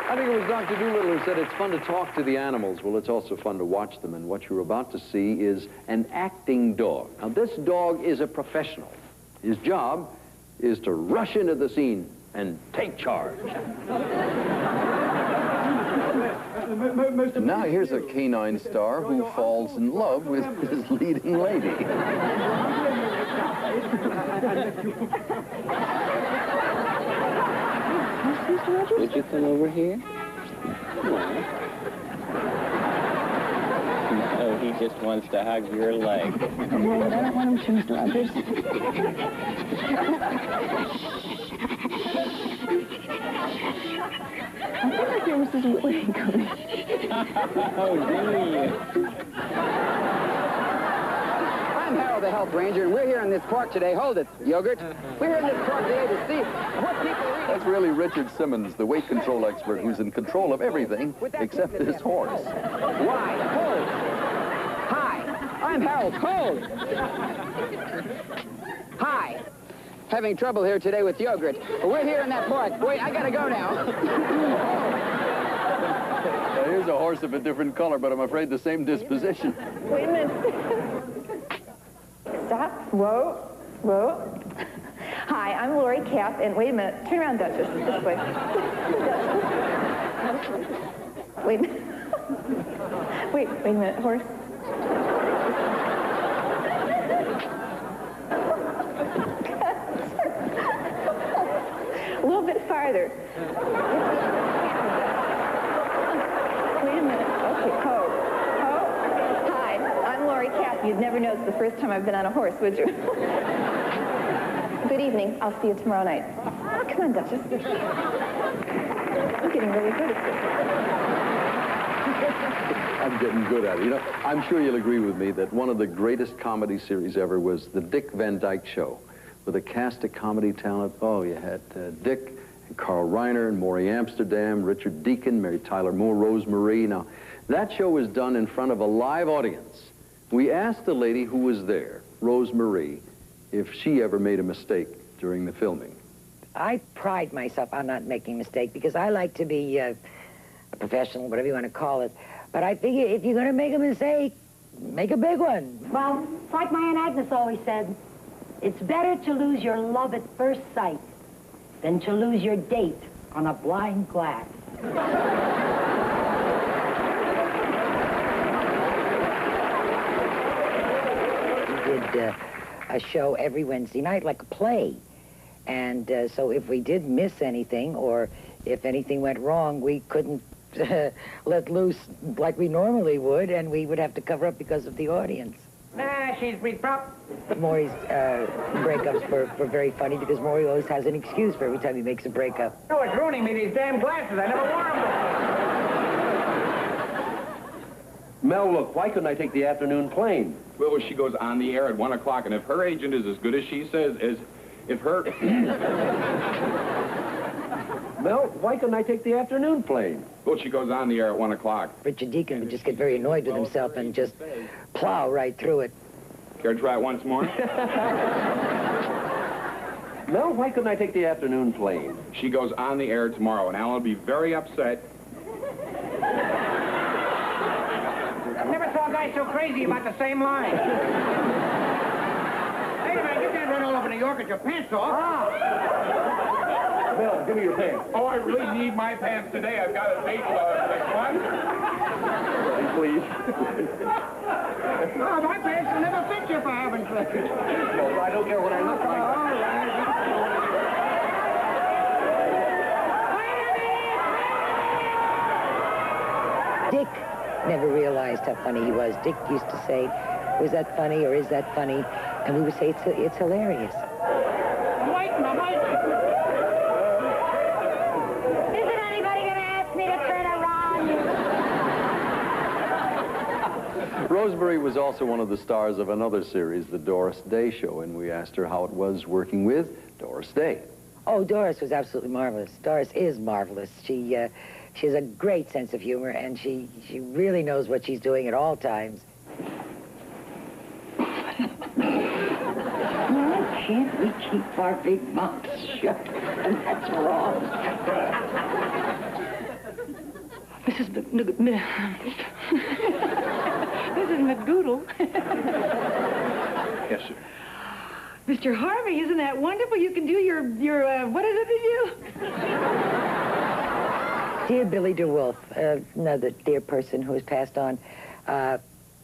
I think it was Dr. Doolittle who said it's fun to talk to the animals. Well, it's also fun to watch them, and what you're about to see is an acting dog. Now, this dog is a professional. His job is to rush into the scene and take charge. Now here's a canine star who falls in love with his leading lady. Would you come over here? No. he just wants to hug your leg. No, but I don't want him to, Mr. Rogers. I think I hear Mrs. Whitney coming. Oh, do you? I'm Harold the Health Ranger, and we're here in this park today. Hold it, Yogurt. We're here in this park today to see what people read. That's really Richard Simmons, the weight control expert, who's in control of everything except this horse. Why? Hold. Hi, I'm Harold. Hold. Hi. Having trouble here today with Yogurt. We're here in that park. Wait, I gotta go now. Now, here's a horse of a different color, but I'm afraid the same disposition. Wait a minute. Stop. Whoa. Whoa. Hi, I'm Lori Kath, and wait a minute. Turn around, Duchess. This way. Wait a minute. Wait a minute, horse. A little bit farther. Wait a minute. Okay, ho. Ho. Hi, I'm Lori Kath. You'd never know it's the first time I've been on a horse, would you? Good evening. I'll see you tomorrow night. Oh, come on, Duchess. I'm getting really good at this. I'm getting good at it. You know, I'm sure you'll agree with me that one of the greatest comedy series ever was the Dick Van Dyke Show, with a cast of comedy talent. Oh, you had Dick and Carl Reiner and Maury Amsterdam, Richard Deacon, Mary Tyler Moore, Rose Marie. Now, that show was done in front of a live audience. We asked the lady who was there, Rose Marie, if she ever made a mistake during the filming. I pride myself on not making a mistake because I like to be a professional, whatever you want to call it. But I figure if you're going to make a mistake, make a big one. Well, it's like my Aunt Agnes always said, it's better to lose your love at first sight than to lose your date on a blind glass. We did a show every Wednesday night, like a play. And so if we did miss anything, or if anything went wrong, we couldn't let loose like we normally would, and we would have to cover up because of the audience. Nah, she's breathed up. Maury's breakups were very funny because Maury always has an excuse for every time he makes a breakup. Oh, it's ruining me, these damn glasses. I never wore them. Mel, look, why couldn't I take the afternoon plane? Well, she goes on the air at 1 o'clock, and if her agent is as good as she says, if her... Mel, why couldn't I take the afternoon plane? Well, she goes on the air at 1 o'clock. Richard Deacon would just get very annoyed with himself and just plow right through it. Care to try it once more? Mel, why couldn't I take the afternoon plane? She goes on the air tomorrow, and Alan will be very upset. I've never saw a guy so crazy about the same line. Wait a minute, you can't run all over New York with your pants off. Mel, give me your pants. Oh, I really need my pants today. I've got a date next month. Please. Oh, my pants will never fit you for heaven's sake. No, I don't care what I look like. All right. Dick never realized how funny he was. Dick used to say, was that funny or is that funny? And we would say, it's hilarious. I'm waiting. Isn't anybody going to ask me to turn around? Rosemary was also one of the stars of another series, The Doris Day Show, and we asked her how it was working with Doris Day. Oh, Doris was absolutely marvelous. Doris is marvelous. She has a great sense of humor, and she really knows what she's doing at all times. Why can't we keep our big mouths shut? And that's wrong. Mrs. McDoodle. Yes, sir. Mr. Harvey, isn't that wonderful? You can do your what is it that you do? Dear Billy DeWolf, another dear person who has passed on,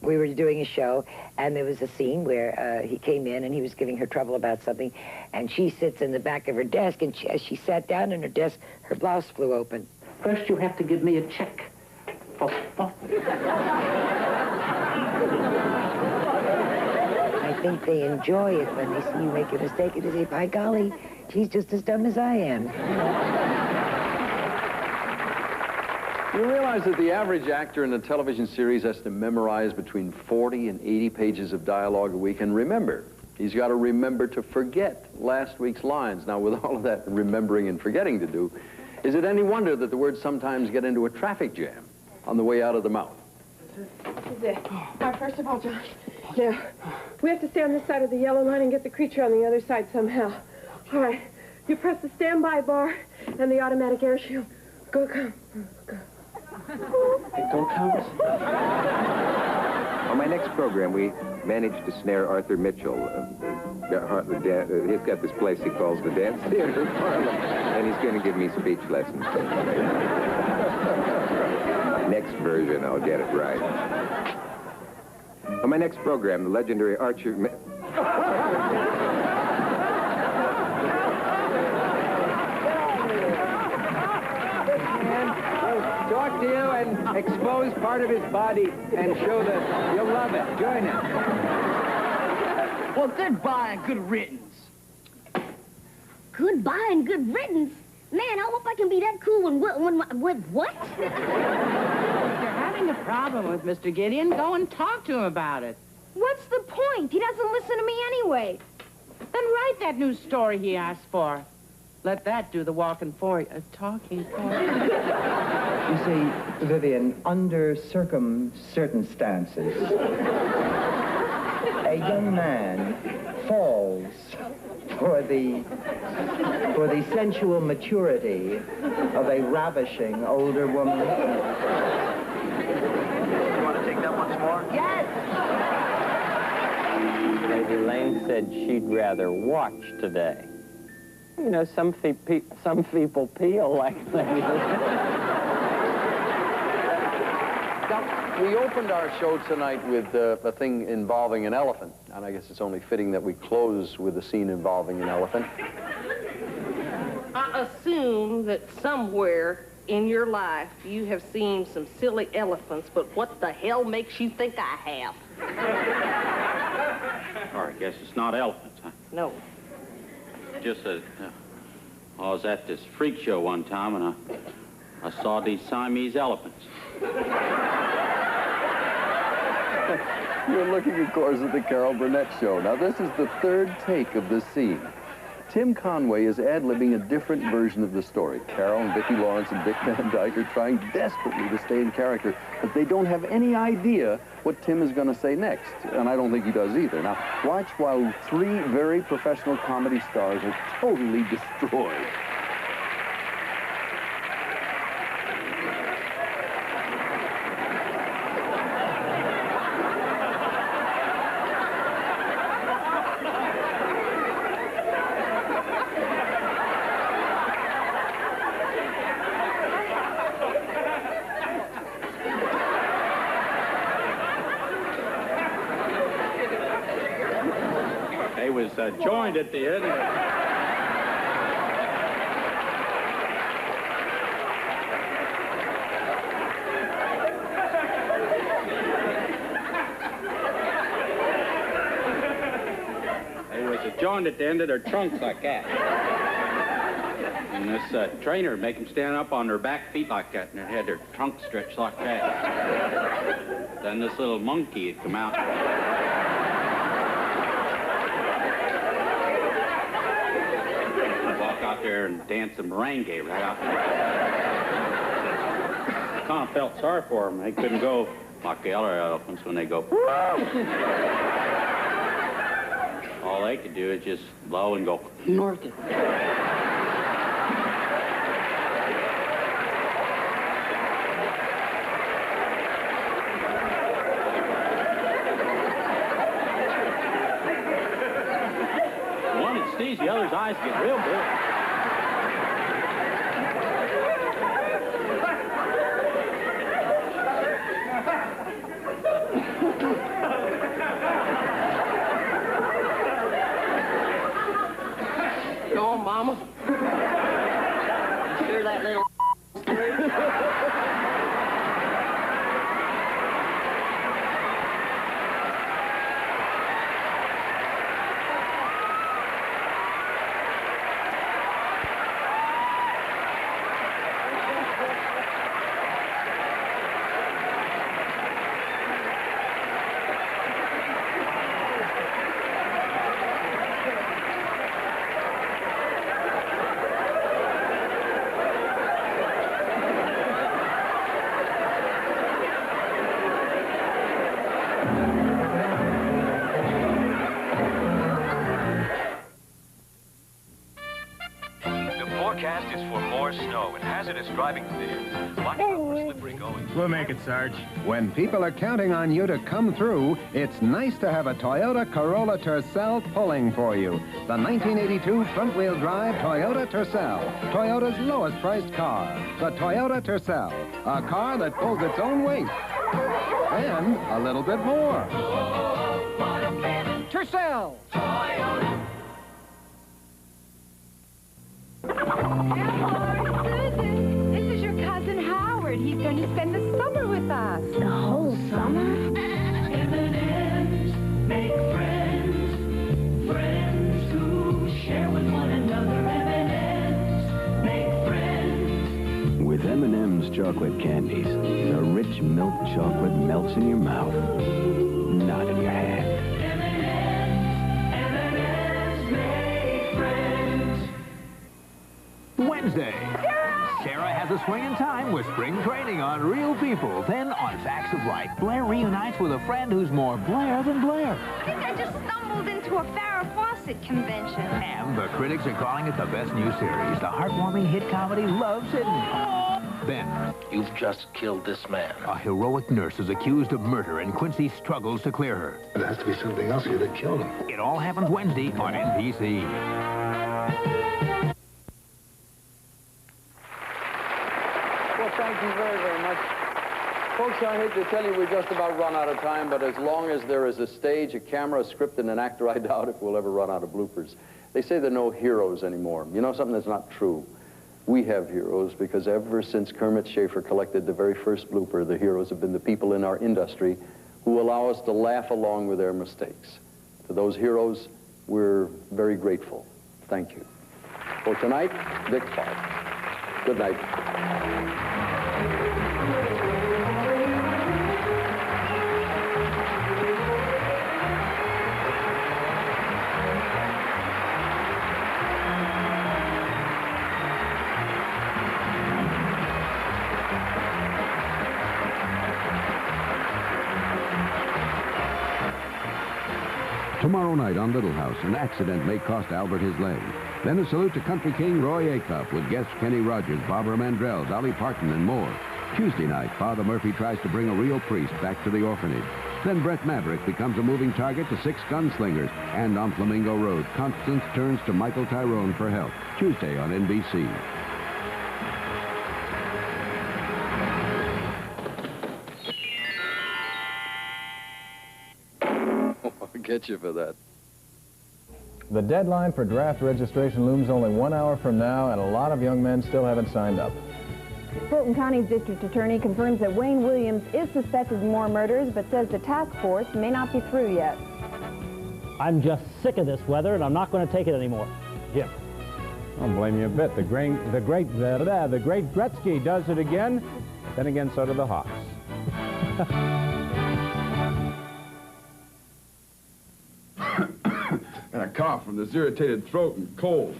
we were doing a show, and there was a scene where he came in and he was giving her trouble about something, and she sits in the back of her desk, and as she sat down in her desk, her blouse flew open. First, you have to give me a check for stuff. think they enjoy it when they see you make a mistake and they say, by golly, she's just as dumb as I am. You realize that the average actor in a television series has to memorize between 40 and 80 pages of dialogue a week. And remember, he's got to remember to forget last week's lines. Now, with all of that remembering and forgetting to do, is it any wonder that the words sometimes get into a traffic jam on the way out of the mouth? First of all, John, now, we have to stay on this side of the yellow line and get the creature on the other side somehow. All right, you press the standby bar and the automatic air shield. Go, come. Go. Hey, don't count. On my next program, we managed to snare Arthur Mitchell. He's got this place he calls the Dance Theater Parlor, and he's going to give me speech lessons. Next version, I'll get it right. On my next program, the legendary Archer... Talk to you and expose part of his body and show that you'll love it. Join him. Well, goodbye and good riddance. Goodbye and good riddance? Man, I hope I can be that cool with what? If you're having a problem with Mr. Gideon, go and talk to him about it. What's the point? He doesn't listen to me anyway. Then write that new story he asked for. Let that do the talking for you. You see, Vivian, under certain circumstances, a young man falls for the sensual maturity of a ravishing older woman. You want to take that once more? Yes! Lady Lane said she'd rather watch today. You know, some people peel like that. Now, we opened our show tonight with a thing involving an elephant, and I guess it's only fitting that we close with a scene involving an elephant. I assume that somewhere in your life you have seen some silly elephants, but what the hell makes you think I have? Or I guess it's not elephants, huh? No. Just I was at this freak show one time, and I saw these Siamese elephants. You're looking, of course, at the Carol Burnett Show. Now, this is the third take of this scene. Tim Conway is ad-libbing a different version of the story. Carol and Vicki Lawrence and Dick Van Dyke are trying desperately to stay in character, but they don't have any idea what Tim is going to say next, and I don't think he does either. Now, watch while three very professional comedy stars are totally destroyed. Joined at the end. They was joined at the end of their trunks like that. And this trainer would make them stand up on their back feet like that, and they had their trunks stretched like that. Then this little monkey would come out. Out there and dance a merengue right out there. I kind of felt sorry for them. They couldn't go like the other elephants when they go. All they could do is just blow and go north. One that sees the other's eyes get real big. Go on, Mama. You sure that little forecast is for more snow and hazardous driving conditions. Watch out for slippery going. We'll make it, Sarge. When people are counting on you to come through, it's nice to have a Toyota Corolla Tercel pulling for you. The 1982 front-wheel drive Toyota Tercel, Toyota's lowest priced car. The Toyota Tercel, a car that pulls its own weight. And a little bit more. Tercel! Hello, Susan. This is your cousin Howard. He's going to spend the summer with us. The whole summer? M&M's make friends, friends who share with one another. M&M's make friends. With M&M's chocolate candies, the rich milk chocolate melts in your mouth, not in your hand. M&M's make friends. Wednesday. Sarah has a swing in time with spring training on Real People. Then on Facts of Life, Blair reunites with a friend who's more Blair than Blair. I think I just stumbled into a Farrah Fawcett convention. And the critics are calling it the best new series. The heartwarming hit comedy Love Sydney. Then, You've just killed this man. a heroic nurse is accused of murder and Quincy struggles to clear her. There has to be something else here that killed him. It all happens Wednesday on NBC. Well, thank you very, very much. Folks, I hate to tell you we've just about run out of time, but as long as there is a stage, a camera, a script, and an actor, I doubt if we'll ever run out of bloopers. They say there are no heroes anymore. You know something that's not true? We have heroes because ever since Kermit Schaefer collected the very first blooper, the heroes have been the people in our industry who allow us to laugh along with their mistakes. To those heroes, we're very grateful. Thank you. For tonight, Dick Clark. Good night. Tomorrow night on Little House, an accident may cost Albert his leg. Then a salute to country king Roy Acuff with guests Kenny Rogers, Barbara Mandrell, Dolly Parton, and more. Tuesday night, Father Murphy tries to bring a real priest back to the orphanage. Then Brett Maverick becomes a moving target to 6 gunslingers. And on Flamingo Road, Constance turns to Michael Tyrone for help. Tuesday on NBC. I'll get you for that. The deadline for draft registration looms only 1 hour from now, and a lot of young men still haven't signed up. Fulton County's district attorney confirms that Wayne Williams is suspected of more murders, but says the task force may not be through yet. I'm just sick of this weather, and I'm not going to take it anymore. Jim. I don't blame you a bit. The great Gretzky does it again. Then again, so do the Hawks. And a cough from this irritated throat and cold.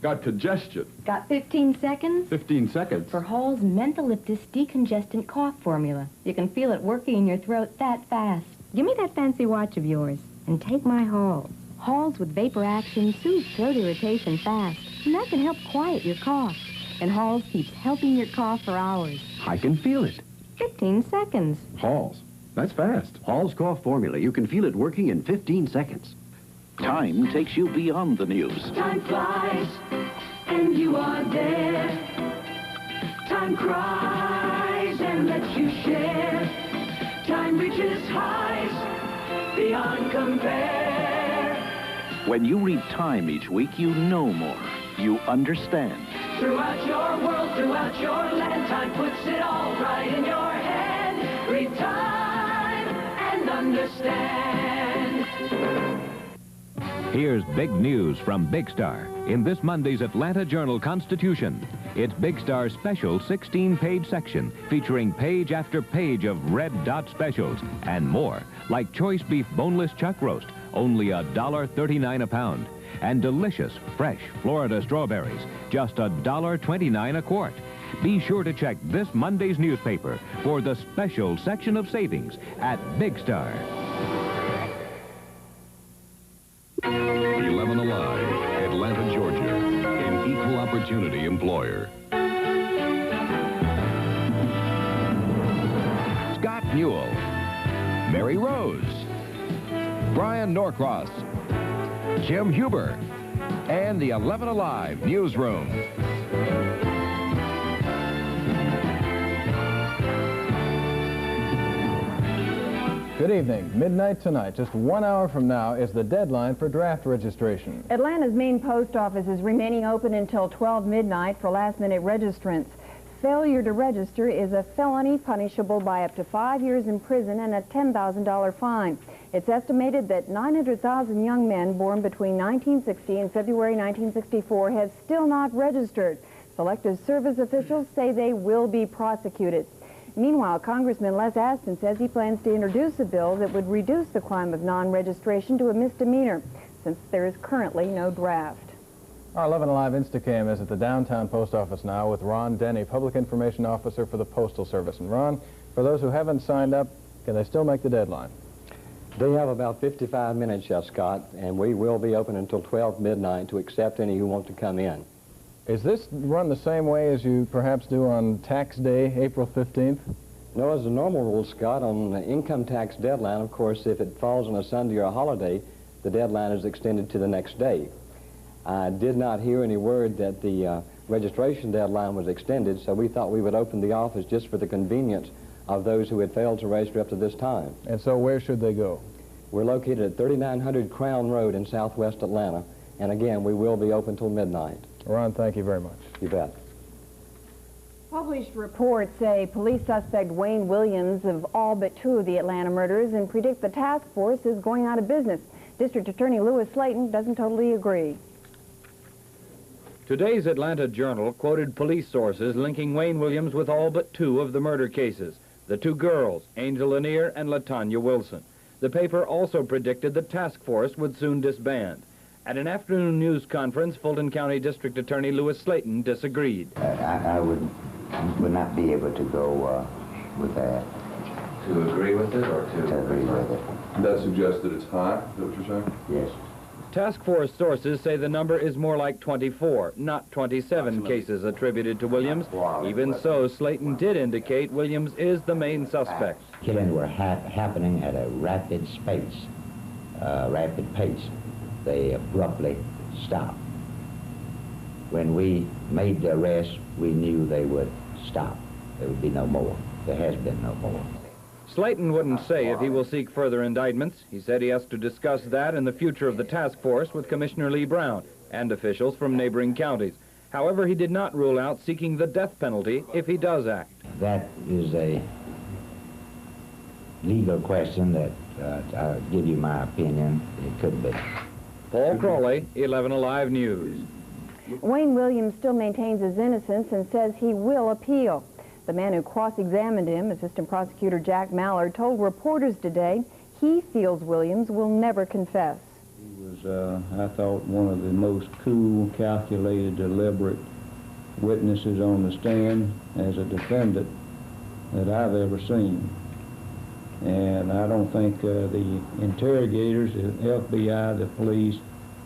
Got congestion. Got 15 seconds? 15 seconds. For Hall's Mentholyptus decongestant cough formula. You can feel it working in your throat that fast. Give me that fancy watch of yours and take my Hall's. Hall's with vapor action soothes throat irritation fast, and that can help quiet your cough. And Hall's keeps helping your cough for hours. I can feel it. 15 seconds. Halls. That's fast. Hall's cough formula. You can feel it working in 15 seconds. Time takes you beyond the news. Time flies, and you are there. Time cries and lets you share. Time reaches heights beyond compare. When you read Time each week, you know more. You understand. Throughout your world, throughout your land, time puts it all right in your hand. Read Time and understand. Here's big news from Big Star in this Monday's Atlanta Journal-Constitution. It's Big Star's special 16-page section featuring page after page of red dot specials and more, like choice beef boneless chuck roast, only $1.39 a pound, and delicious fresh Florida strawberries, just $1.29 a quart. Be sure to check this Monday's newspaper for the special section of savings at Big Star. 11 Alive, Atlanta, Georgia. In equal opportunity employer. Scott Newell, Mary Rose, Brian Norcross, Jim Huber, and the 11 Alive Newsroom. Good evening. Midnight tonight, just 1 hour from now, is the deadline for draft registration. Atlanta's main post office is remaining open until 12 midnight for last-minute registrants. Failure to register is a felony punishable by up to 5 years in prison and a $10,000 fine. It's estimated that 900,000 young men born between 1960 and February 1964 have still not registered. Selective Service officials say they will be prosecuted. Meanwhile, Congressman Les Aston says he plans to introduce a bill that would reduce the crime of non-registration to a misdemeanor, since there is currently no draft. Our 11 Alive Instacam is at the downtown post office now with Ron Denny, Public Information Officer for the Postal Service. And Ron, for those who haven't signed up, can they still make the deadline? They have about 55 minutes yet, Scott, and we will be open until 12 midnight to accept any who want to come in. Is this run the same way as you perhaps do on tax day, April 15th? No, as a normal rule, Scott, on the income tax deadline, of course, if it falls on a Sunday or a holiday, the deadline is extended to the next day. I did not hear any word that the registration deadline was extended, so we thought we would open the office just for the convenience of those who had failed to register up to this time. And so where should they go? We're located at 3900 Crown Road in southwest Atlanta, and again, we will be open till midnight. Ron, thank you very much. You bet. Published reports say police suspect Wayne Williams of all but 2 of the Atlanta murders and predict the task force is going out of business. District Attorney Lewis Slayton doesn't totally agree. Today's Atlanta Journal quoted police sources linking Wayne Williams with all but 2 of the murder cases, the 2 girls, Angel Lanier and LaTanya Wilson. The paper also predicted the task force would soon disband. At an afternoon news conference, Fulton County District Attorney Lewis Slayton disagreed. I would not be able to go with that. To agree with it or To agree with it. That suggests that it's high, is that what you're saying? Yes. Task force sources say the number is more like 24, not 27 cases attributed to Williams. Even so, Slayton did indicate Williams is the main suspect. Killings were happening at a rapid pace. They abruptly stopped. When we made the arrest, we knew they would stop. There would be no more. There has been no more. Slayton wouldn't say if he will seek further indictments. He said he has to discuss that and the future of the task force with Commissioner Lee Brown and officials from neighboring counties. However, he did not rule out seeking the death penalty if he does act. That is a legal question that I'll give you my opinion. It could be. Paul Crawley, 11 Alive News. Wayne Williams still maintains his innocence and says he will appeal. The man who cross-examined him, Assistant Prosecutor Jack Mallard, told reporters today he feels Williams will never confess. He was, I thought, one of the most cool, calculated, deliberate witnesses on the stand as a defendant that I've ever seen. And I don't think the interrogators, the FBI, the police,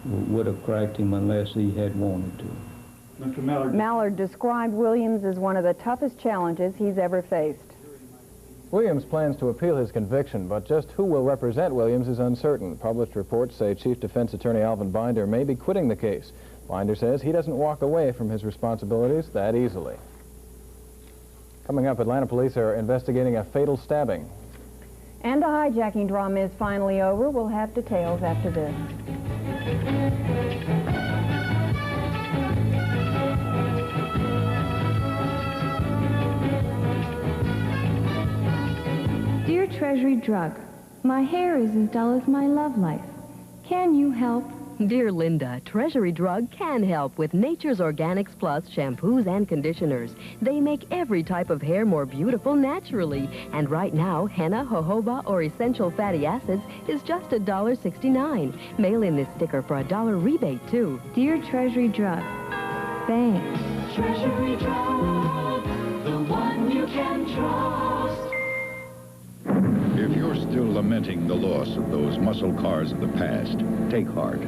would have cracked him unless he had wanted to. Mr. Mallard described Williams as one of the toughest challenges he's ever faced. Williams plans to appeal his conviction, but just who will represent Williams is uncertain. Published reports say Chief Defense Attorney Alvin Binder may be quitting the case. Binder says he doesn't walk away from his responsibilities that easily. Coming up, Atlanta police are investigating a fatal stabbing. And the hijacking drama is finally over. We'll have details after this. Dear Treasury Drug, my hair is as dull as my love life. Can you help? Dear Linda, Treasury Drug can help with Nature's Organics Plus shampoos and conditioners. They make every type of hair more beautiful naturally. And right now, henna, jojoba, or essential fatty acids is just $1.69. Mail in this sticker for a $1 rebate, too. Dear Treasury Drug, thanks. Treasury Drug, the one you can trust. If you're still lamenting the loss of those muscle cars of the past, take heart.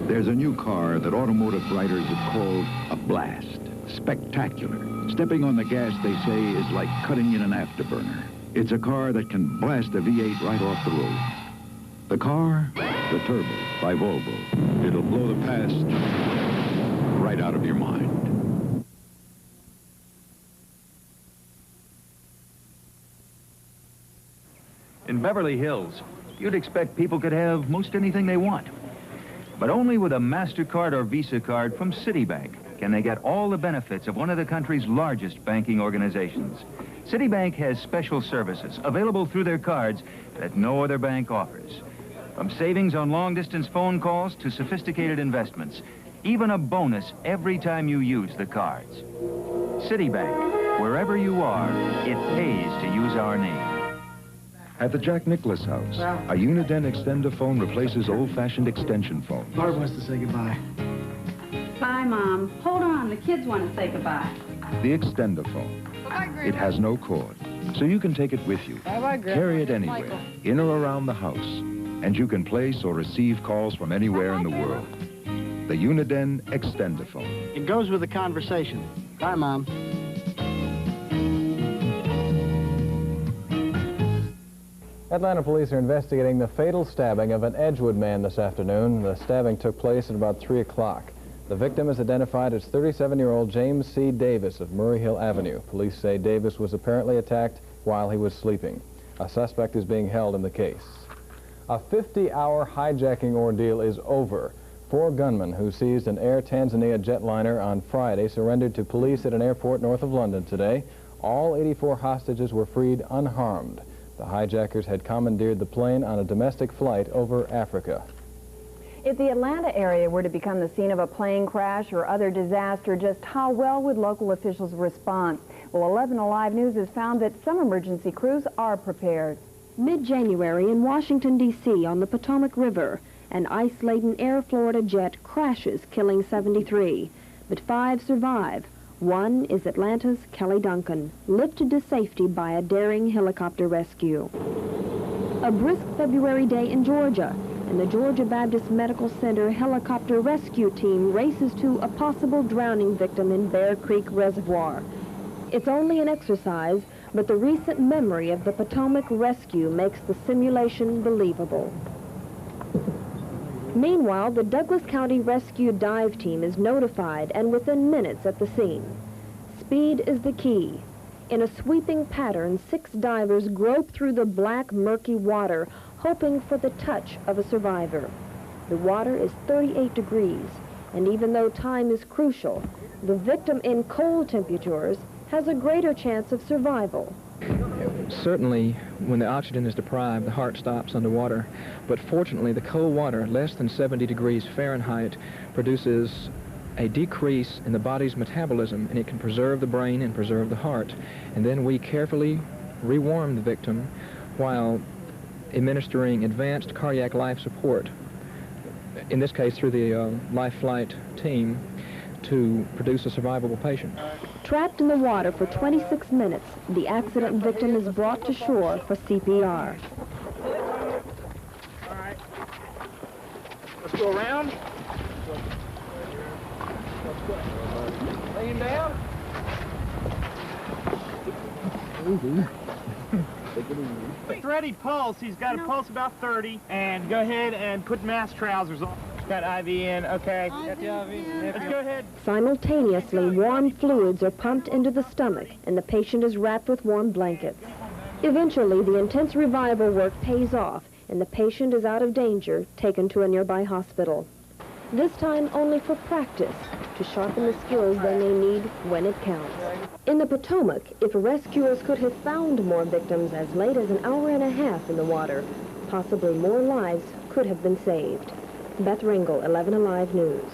There's a new car that automotive writers have called a blast. Spectacular. Stepping on the gas, they say, is like cutting in an afterburner. It's a car that can blast a V8 right off the road. The car, the Turbo by Volvo. It'll blow the past right out of your mind. In Beverly Hills, you'd expect people could have most anything they want. But only with a MasterCard or Visa card from Citibank can they get all the benefits of one of the country's largest banking organizations. Citibank has special services available through their cards that no other bank offers. From savings on long-distance phone calls to sophisticated investments, even a bonus every time you use the cards. Citibank, wherever you are, it pays to use our name. At the Jack Nicklaus house, a Uniden extendophone replaces old-fashioned extension phones. Barb wants to say goodbye. Bye, Mom. Hold on, the kids want to say goodbye. The extendophone. Bye-bye, Grandma. It has no cord, so you can take it with you. Bye-bye, Grandma. Carry it It's anywhere, Michael. in or around the house, and you can place or receive calls from anywhere in the world. The Uniden extendophone. It goes with the conversation. Bye, Mom. Atlanta police are investigating the fatal stabbing of an Edgewood man this afternoon. The stabbing took place at about 3 o'clock. The victim is identified as 37-year-old James C. Davis of Murray Hill Avenue. Police say Davis was apparently attacked while he was sleeping. A suspect is being held in the case. A 50-hour hijacking ordeal is over. 4 gunmen who seized an Air Tanzania jetliner on Friday surrendered to police at an airport north of London today. All 84 hostages were freed unharmed. The hijackers had commandeered the plane on a domestic flight over Africa. If the Atlanta area were to become the scene of a plane crash or other disaster, just how well would local officials respond? Well, 11 Alive News has found that some emergency crews are prepared. Mid-January in Washington, D.C. on the Potomac River, an ice-laden Air Florida jet crashes, killing 73. But 5 survive. One is Atlanta's Kelly Duncan, lifted to safety by a daring helicopter rescue. A brisk February day in Georgia, and the Georgia Baptist Medical Center helicopter rescue team races to a possible drowning victim in Bear Creek Reservoir. It's only an exercise, but the recent memory of the Potomac rescue makes the simulation believable. Meanwhile, the Douglas County Rescue Dive Team is notified and within minutes at the scene. Speed is the key. In a sweeping pattern, 6 divers grope through the black, murky water, hoping for the touch of a survivor. The water is 38 degrees, and even though time is crucial, the victim in cold temperatures has a greater chance of survival. Certainly, when the oxygen is deprived, the heart stops underwater. But fortunately, the cold water, less than 70 degrees Fahrenheit, produces a decrease in the body's metabolism, and it can preserve the brain and preserve the heart. And then we carefully rewarm the victim while administering advanced cardiac life support, in this case through the life flight team, to produce a survivable patient. Trapped in the water for 26 minutes, the accident victim is brought to shore for CPR. All right. Let's go around. Lay him down. Thready pulse. He's got a pulse about 30. And go ahead and put mask trousers on. Got IV in. Okay. Got the IV. Let's go ahead. Simultaneously, warm fluids are pumped into the stomach, and the patient is wrapped with warm blankets. Eventually, the intense revival work pays off, and the patient is out of danger, taken to a nearby hospital. This time only for practice, to sharpen the skills they may need when it counts. In the Potomac, if rescuers could have found more victims as late as an hour and a half in the water, possibly more lives could have been saved. Beth Ringel, 11 Alive News.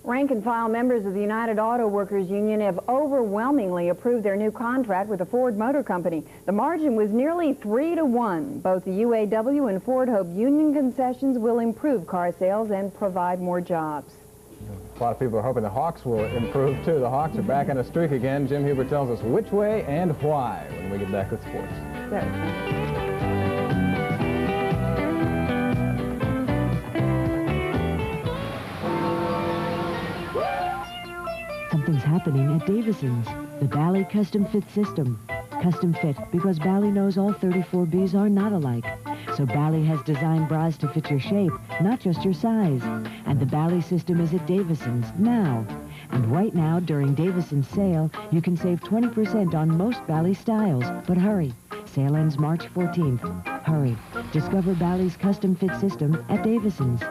Rank and file members of the United Auto Workers Union have overwhelmingly approved their new contract with the Ford Motor Company. The margin was nearly 3-1. Both the UAW and Ford hope union concessions will improve car sales and provide more jobs. A lot of people are hoping the Hawks will improve, too. The Hawks are back on a streak again. Jim Huber tells us which way and why when we get back with sports. Something's happening at Davison's, the Bally Custom Fit system. Custom fit because Bally knows all 34 Bs are not alike. So Bally has designed bras to fit your shape, not just your size. And the Bally system is at Davison's now. And right now, during Davison's sale, you can save 20% on most Bally styles. But hurry, sale ends March 14th. Hurry, discover Bally's custom fit system at Davison's.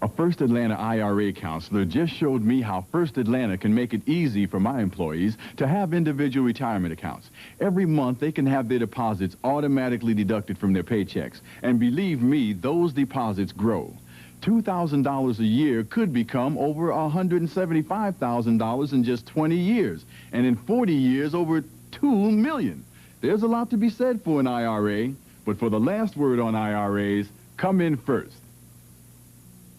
A First Atlanta IRA counselor just showed me how First Atlanta can make it easy for my employees to have individual retirement accounts. Every month, they can have their deposits automatically deducted from their paychecks. And believe me, those deposits grow. $2,000 a year could become over $175,000 in just 20 years. And in 40 years, over $2 million. There's a lot to be said for an IRA, but for the last word on IRAs, come in first.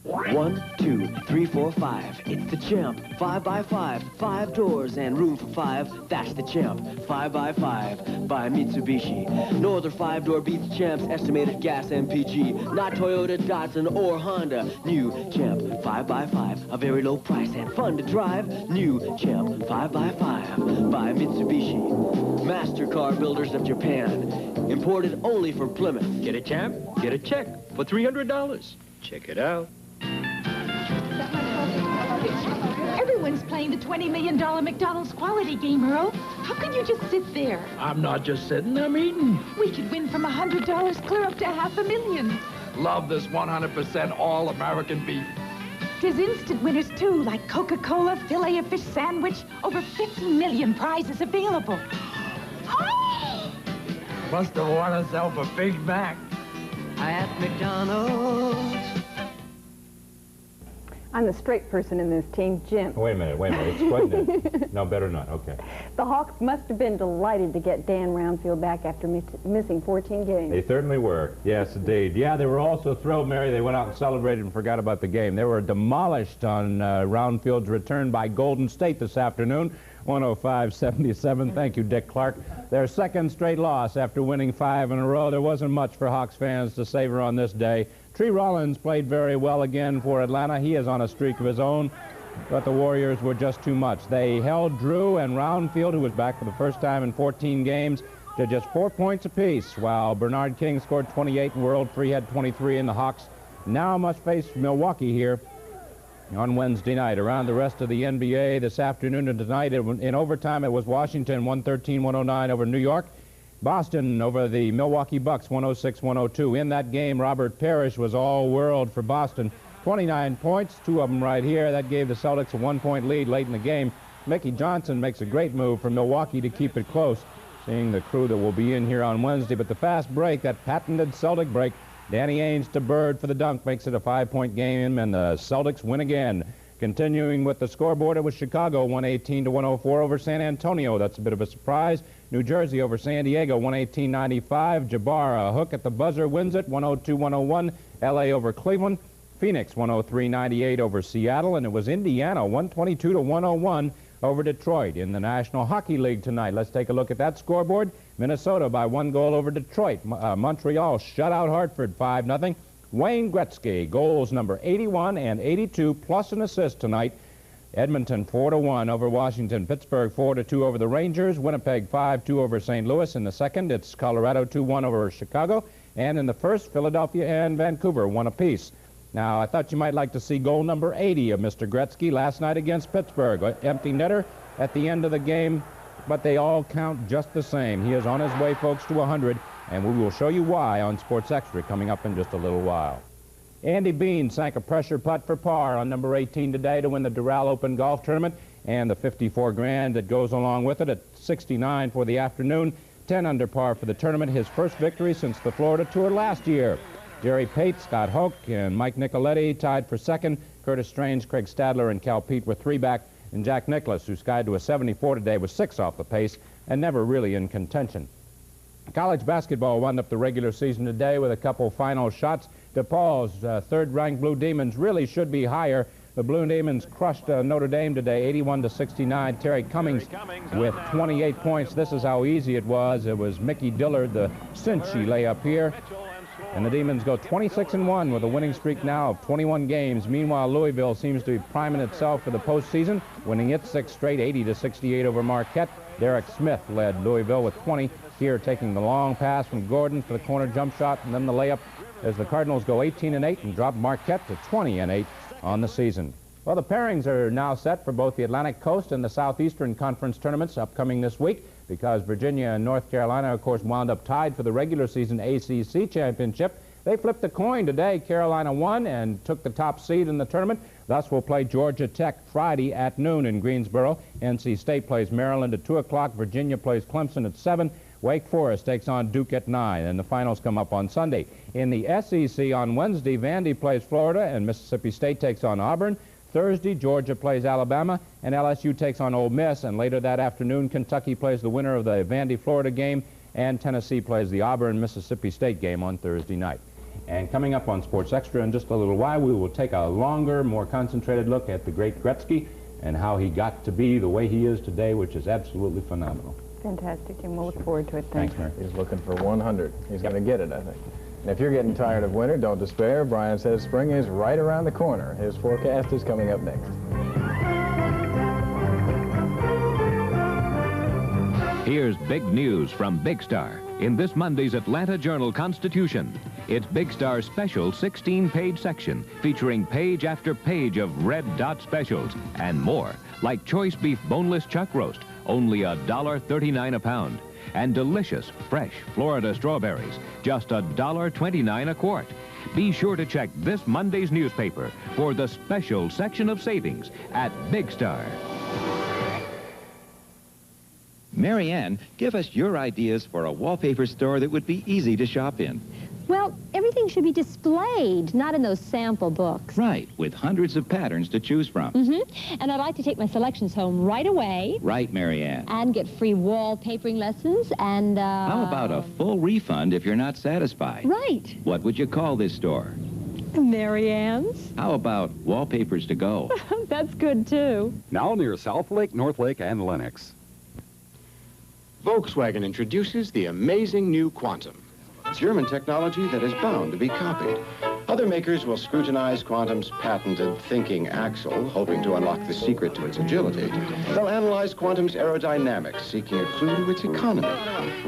1, 2, 3, 4, 5. It's the Champ. 5 by 5. 5 doors and room for 5. That's the Champ. 5 by 5 by Mitsubishi. No other 5-door beats Champ's estimated gas MPG. Not Toyota, Datsun, or Honda. New Champ. 5 by 5. A very low price and fun to drive. New Champ. 5 by 5 by Mitsubishi. MasterCar Builders of Japan. Imported only from Plymouth. Get a Champ? Get a check for $300. Check it out. Everyone's playing the $20 million McDonald's quality game, Earl. How can you just sit there? I'm not just sitting, I'm eating. We could win from $100 clear up to $500,000. Love this 100% all-American beef. There's instant winners, too, like Coca-Cola, Filet-O-Fish sandwich. Over 50 million prizes available. Oh! Must have won herself a Big Mac. At McDonald's. I'm the straight person in this team, Jim. Wait a minute. Explain that. No, better not. Okay. The Hawks must have been delighted to get Dan Roundfield back after missing 14 games. They certainly were. Yes, indeed. Yeah, they were also thrilled, Mary. They went out and celebrated and forgot about the game. They were demolished on Roundfield's return by Golden State this afternoon, 105-77. Thank you, Dick Clark. Their second straight loss after winning 5 in a row. There wasn't much for Hawks fans to savor on this day. Tree Rollins played very well again for Atlanta. He is on a streak of his own, but the Warriors were just too much. They held Drew and Roundfield, who was back for the first time in 14 games, to just 4 points apiece, while Bernard King scored 28 and World Free had 23, and the Hawks now must face Milwaukee here on Wednesday night. Around the rest of the NBA this afternoon and tonight, in overtime, it was Washington 113-109 over New York. Boston over the Milwaukee Bucks 106-102. In that game, Robert Parrish was all-world for Boston. 29 points, 2 of them right here. That gave the Celtics a 1-point lead late in the game. Mickey Johnson makes a great move for Milwaukee to keep it close, seeing the crew that will be in here on Wednesday. But the fast break, that patented Celtic break, Danny Ainge to Bird for the dunk, makes it a 5-point game, and the Celtics win again. Continuing with the scoreboard, it was Chicago 118-104 over San Antonio. That's a bit of a surprise. New Jersey over San Diego 118-95. Jabbar, a hook at the buzzer, wins it 102-101. L.A. over Cleveland. Phoenix 103-98 over Seattle. And it was Indiana 122-101 over Detroit in the National Hockey League tonight. Let's take a look at that scoreboard. Minnesota by 1 goal over Detroit. Montreal shut out Hartford 5-0. Wayne Gretzky, goals number 81 and 82, plus an assist tonight. Edmonton 4-1 over Washington. Pittsburgh 4-2 over the Rangers. Winnipeg 5-2 over St. Louis. In the second, it's Colorado 2-1 over Chicago. And in the first, Philadelphia and Vancouver 1 apiece. Now, I thought you might like to see goal number 80 of Mr. Gretzky last night against Pittsburgh. Empty netter at the end of the game, but they all count just the same. He is on his way, folks, to 100. And we will show you why on Sports Extra coming up in just a little while. Andy Bean sank a pressure putt for par on number 18 today to win the Doral Open Golf Tournament and the 54 grand that goes along with it at 69 for the afternoon, 10 under par for the tournament, his first victory since the Florida Tour last year. Jerry Pate, Scott Hoke, and Mike Nicoletti tied for second. Curtis Strange, Craig Stadler, and Cal Peete were 3 back, and Jack Nicklaus, who skied to a 74 today, was 6 off the pace and never really in contention. College basketball wound up the regular season today with a couple final shots. DePaul's third-ranked Blue Demons really should be higher. The Blue Demons crushed Notre Dame today, 81-69. Terry Cummings with 28 points. This is how easy it was. It was Mickey Dillard, the cinchy layup here. And the Demons go 26-1 with a winning streak now of 21 games. Meanwhile, Louisville seems to be priming itself for the postseason, winning its 6th straight, 80-68 over Marquette. Derek Smith led Louisville with 20. Here taking the long pass from Gordon for the corner jump shot, and then the layup as the Cardinals go 18-8 and drop Marquette to 20-8 on the season. Well, the pairings are now set for both the Atlantic Coast and the Southeastern Conference tournaments upcoming this week, because Virginia and North Carolina, of course, wound up tied for the regular season ACC championship. They flipped a coin today. Carolina won and took the top seed in the tournament. Thus, we'll play Georgia Tech Friday at noon in Greensboro. NC State plays Maryland at 2 o'clock. Virginia plays Clemson at 7. Wake Forest takes on Duke at 9, and the finals come up on Sunday. In the SEC on Wednesday, Vandy plays Florida, and Mississippi State takes on Auburn. Thursday, Georgia plays Alabama, and LSU takes on Ole Miss. And later that afternoon, Kentucky plays the winner of the Vandy-Florida game, and Tennessee plays the Auburn-Mississippi State game on Thursday night. And coming up on Sports Extra in just a little while, we will take a longer, more concentrated look at the great Gretzky and how he got to be the way he is today, which is absolutely phenomenal. Fantastic, and we'll look forward to it. Thanks, Mary. He's looking for 100. He's going to get it, I think. And if you're getting tired of winter, don't despair. Brian says spring is right around the corner. His forecast is coming up next. Here's big news from Big Star in this Monday's Atlanta Journal-Constitution. It's Big Star's special 16-page section featuring page after page of red dot specials and more, like choice beef boneless chuck roast, only $1.39 a pound. And delicious, fresh Florida strawberries, just $1.29 a quart. Be sure to check this Monday's newspaper for the special section of savings at Big Star. Mary Ann, give us your ideas for a wallpaper store that would be easy to shop in. Well, everything should be displayed, not in those sample books. Right, with hundreds of patterns to choose from. And I'd like to take my selections home right away. Right, Mary Ann. And get free wallpapering lessons and, How about a full refund if you're not satisfied? Right. What would you call this store? Mary Ann's. How about wallpapers to go? That's good, too. Now near South Lake, North Lake, and Lenox. Volkswagen introduces the amazing new Quantum. German technology that is bound to be copied. Other makers will scrutinize Quantum's patented thinking axle, hoping to unlock the secret to its agility. They'll analyze Quantum's aerodynamics, seeking a clue to its economy.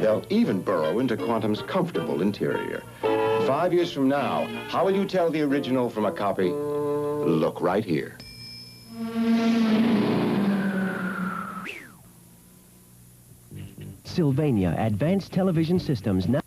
They'll even burrow into Quantum's comfortable interior. 5 years from now, how will you tell the original from a copy? Look right here. Sylvania Advanced Television Systems now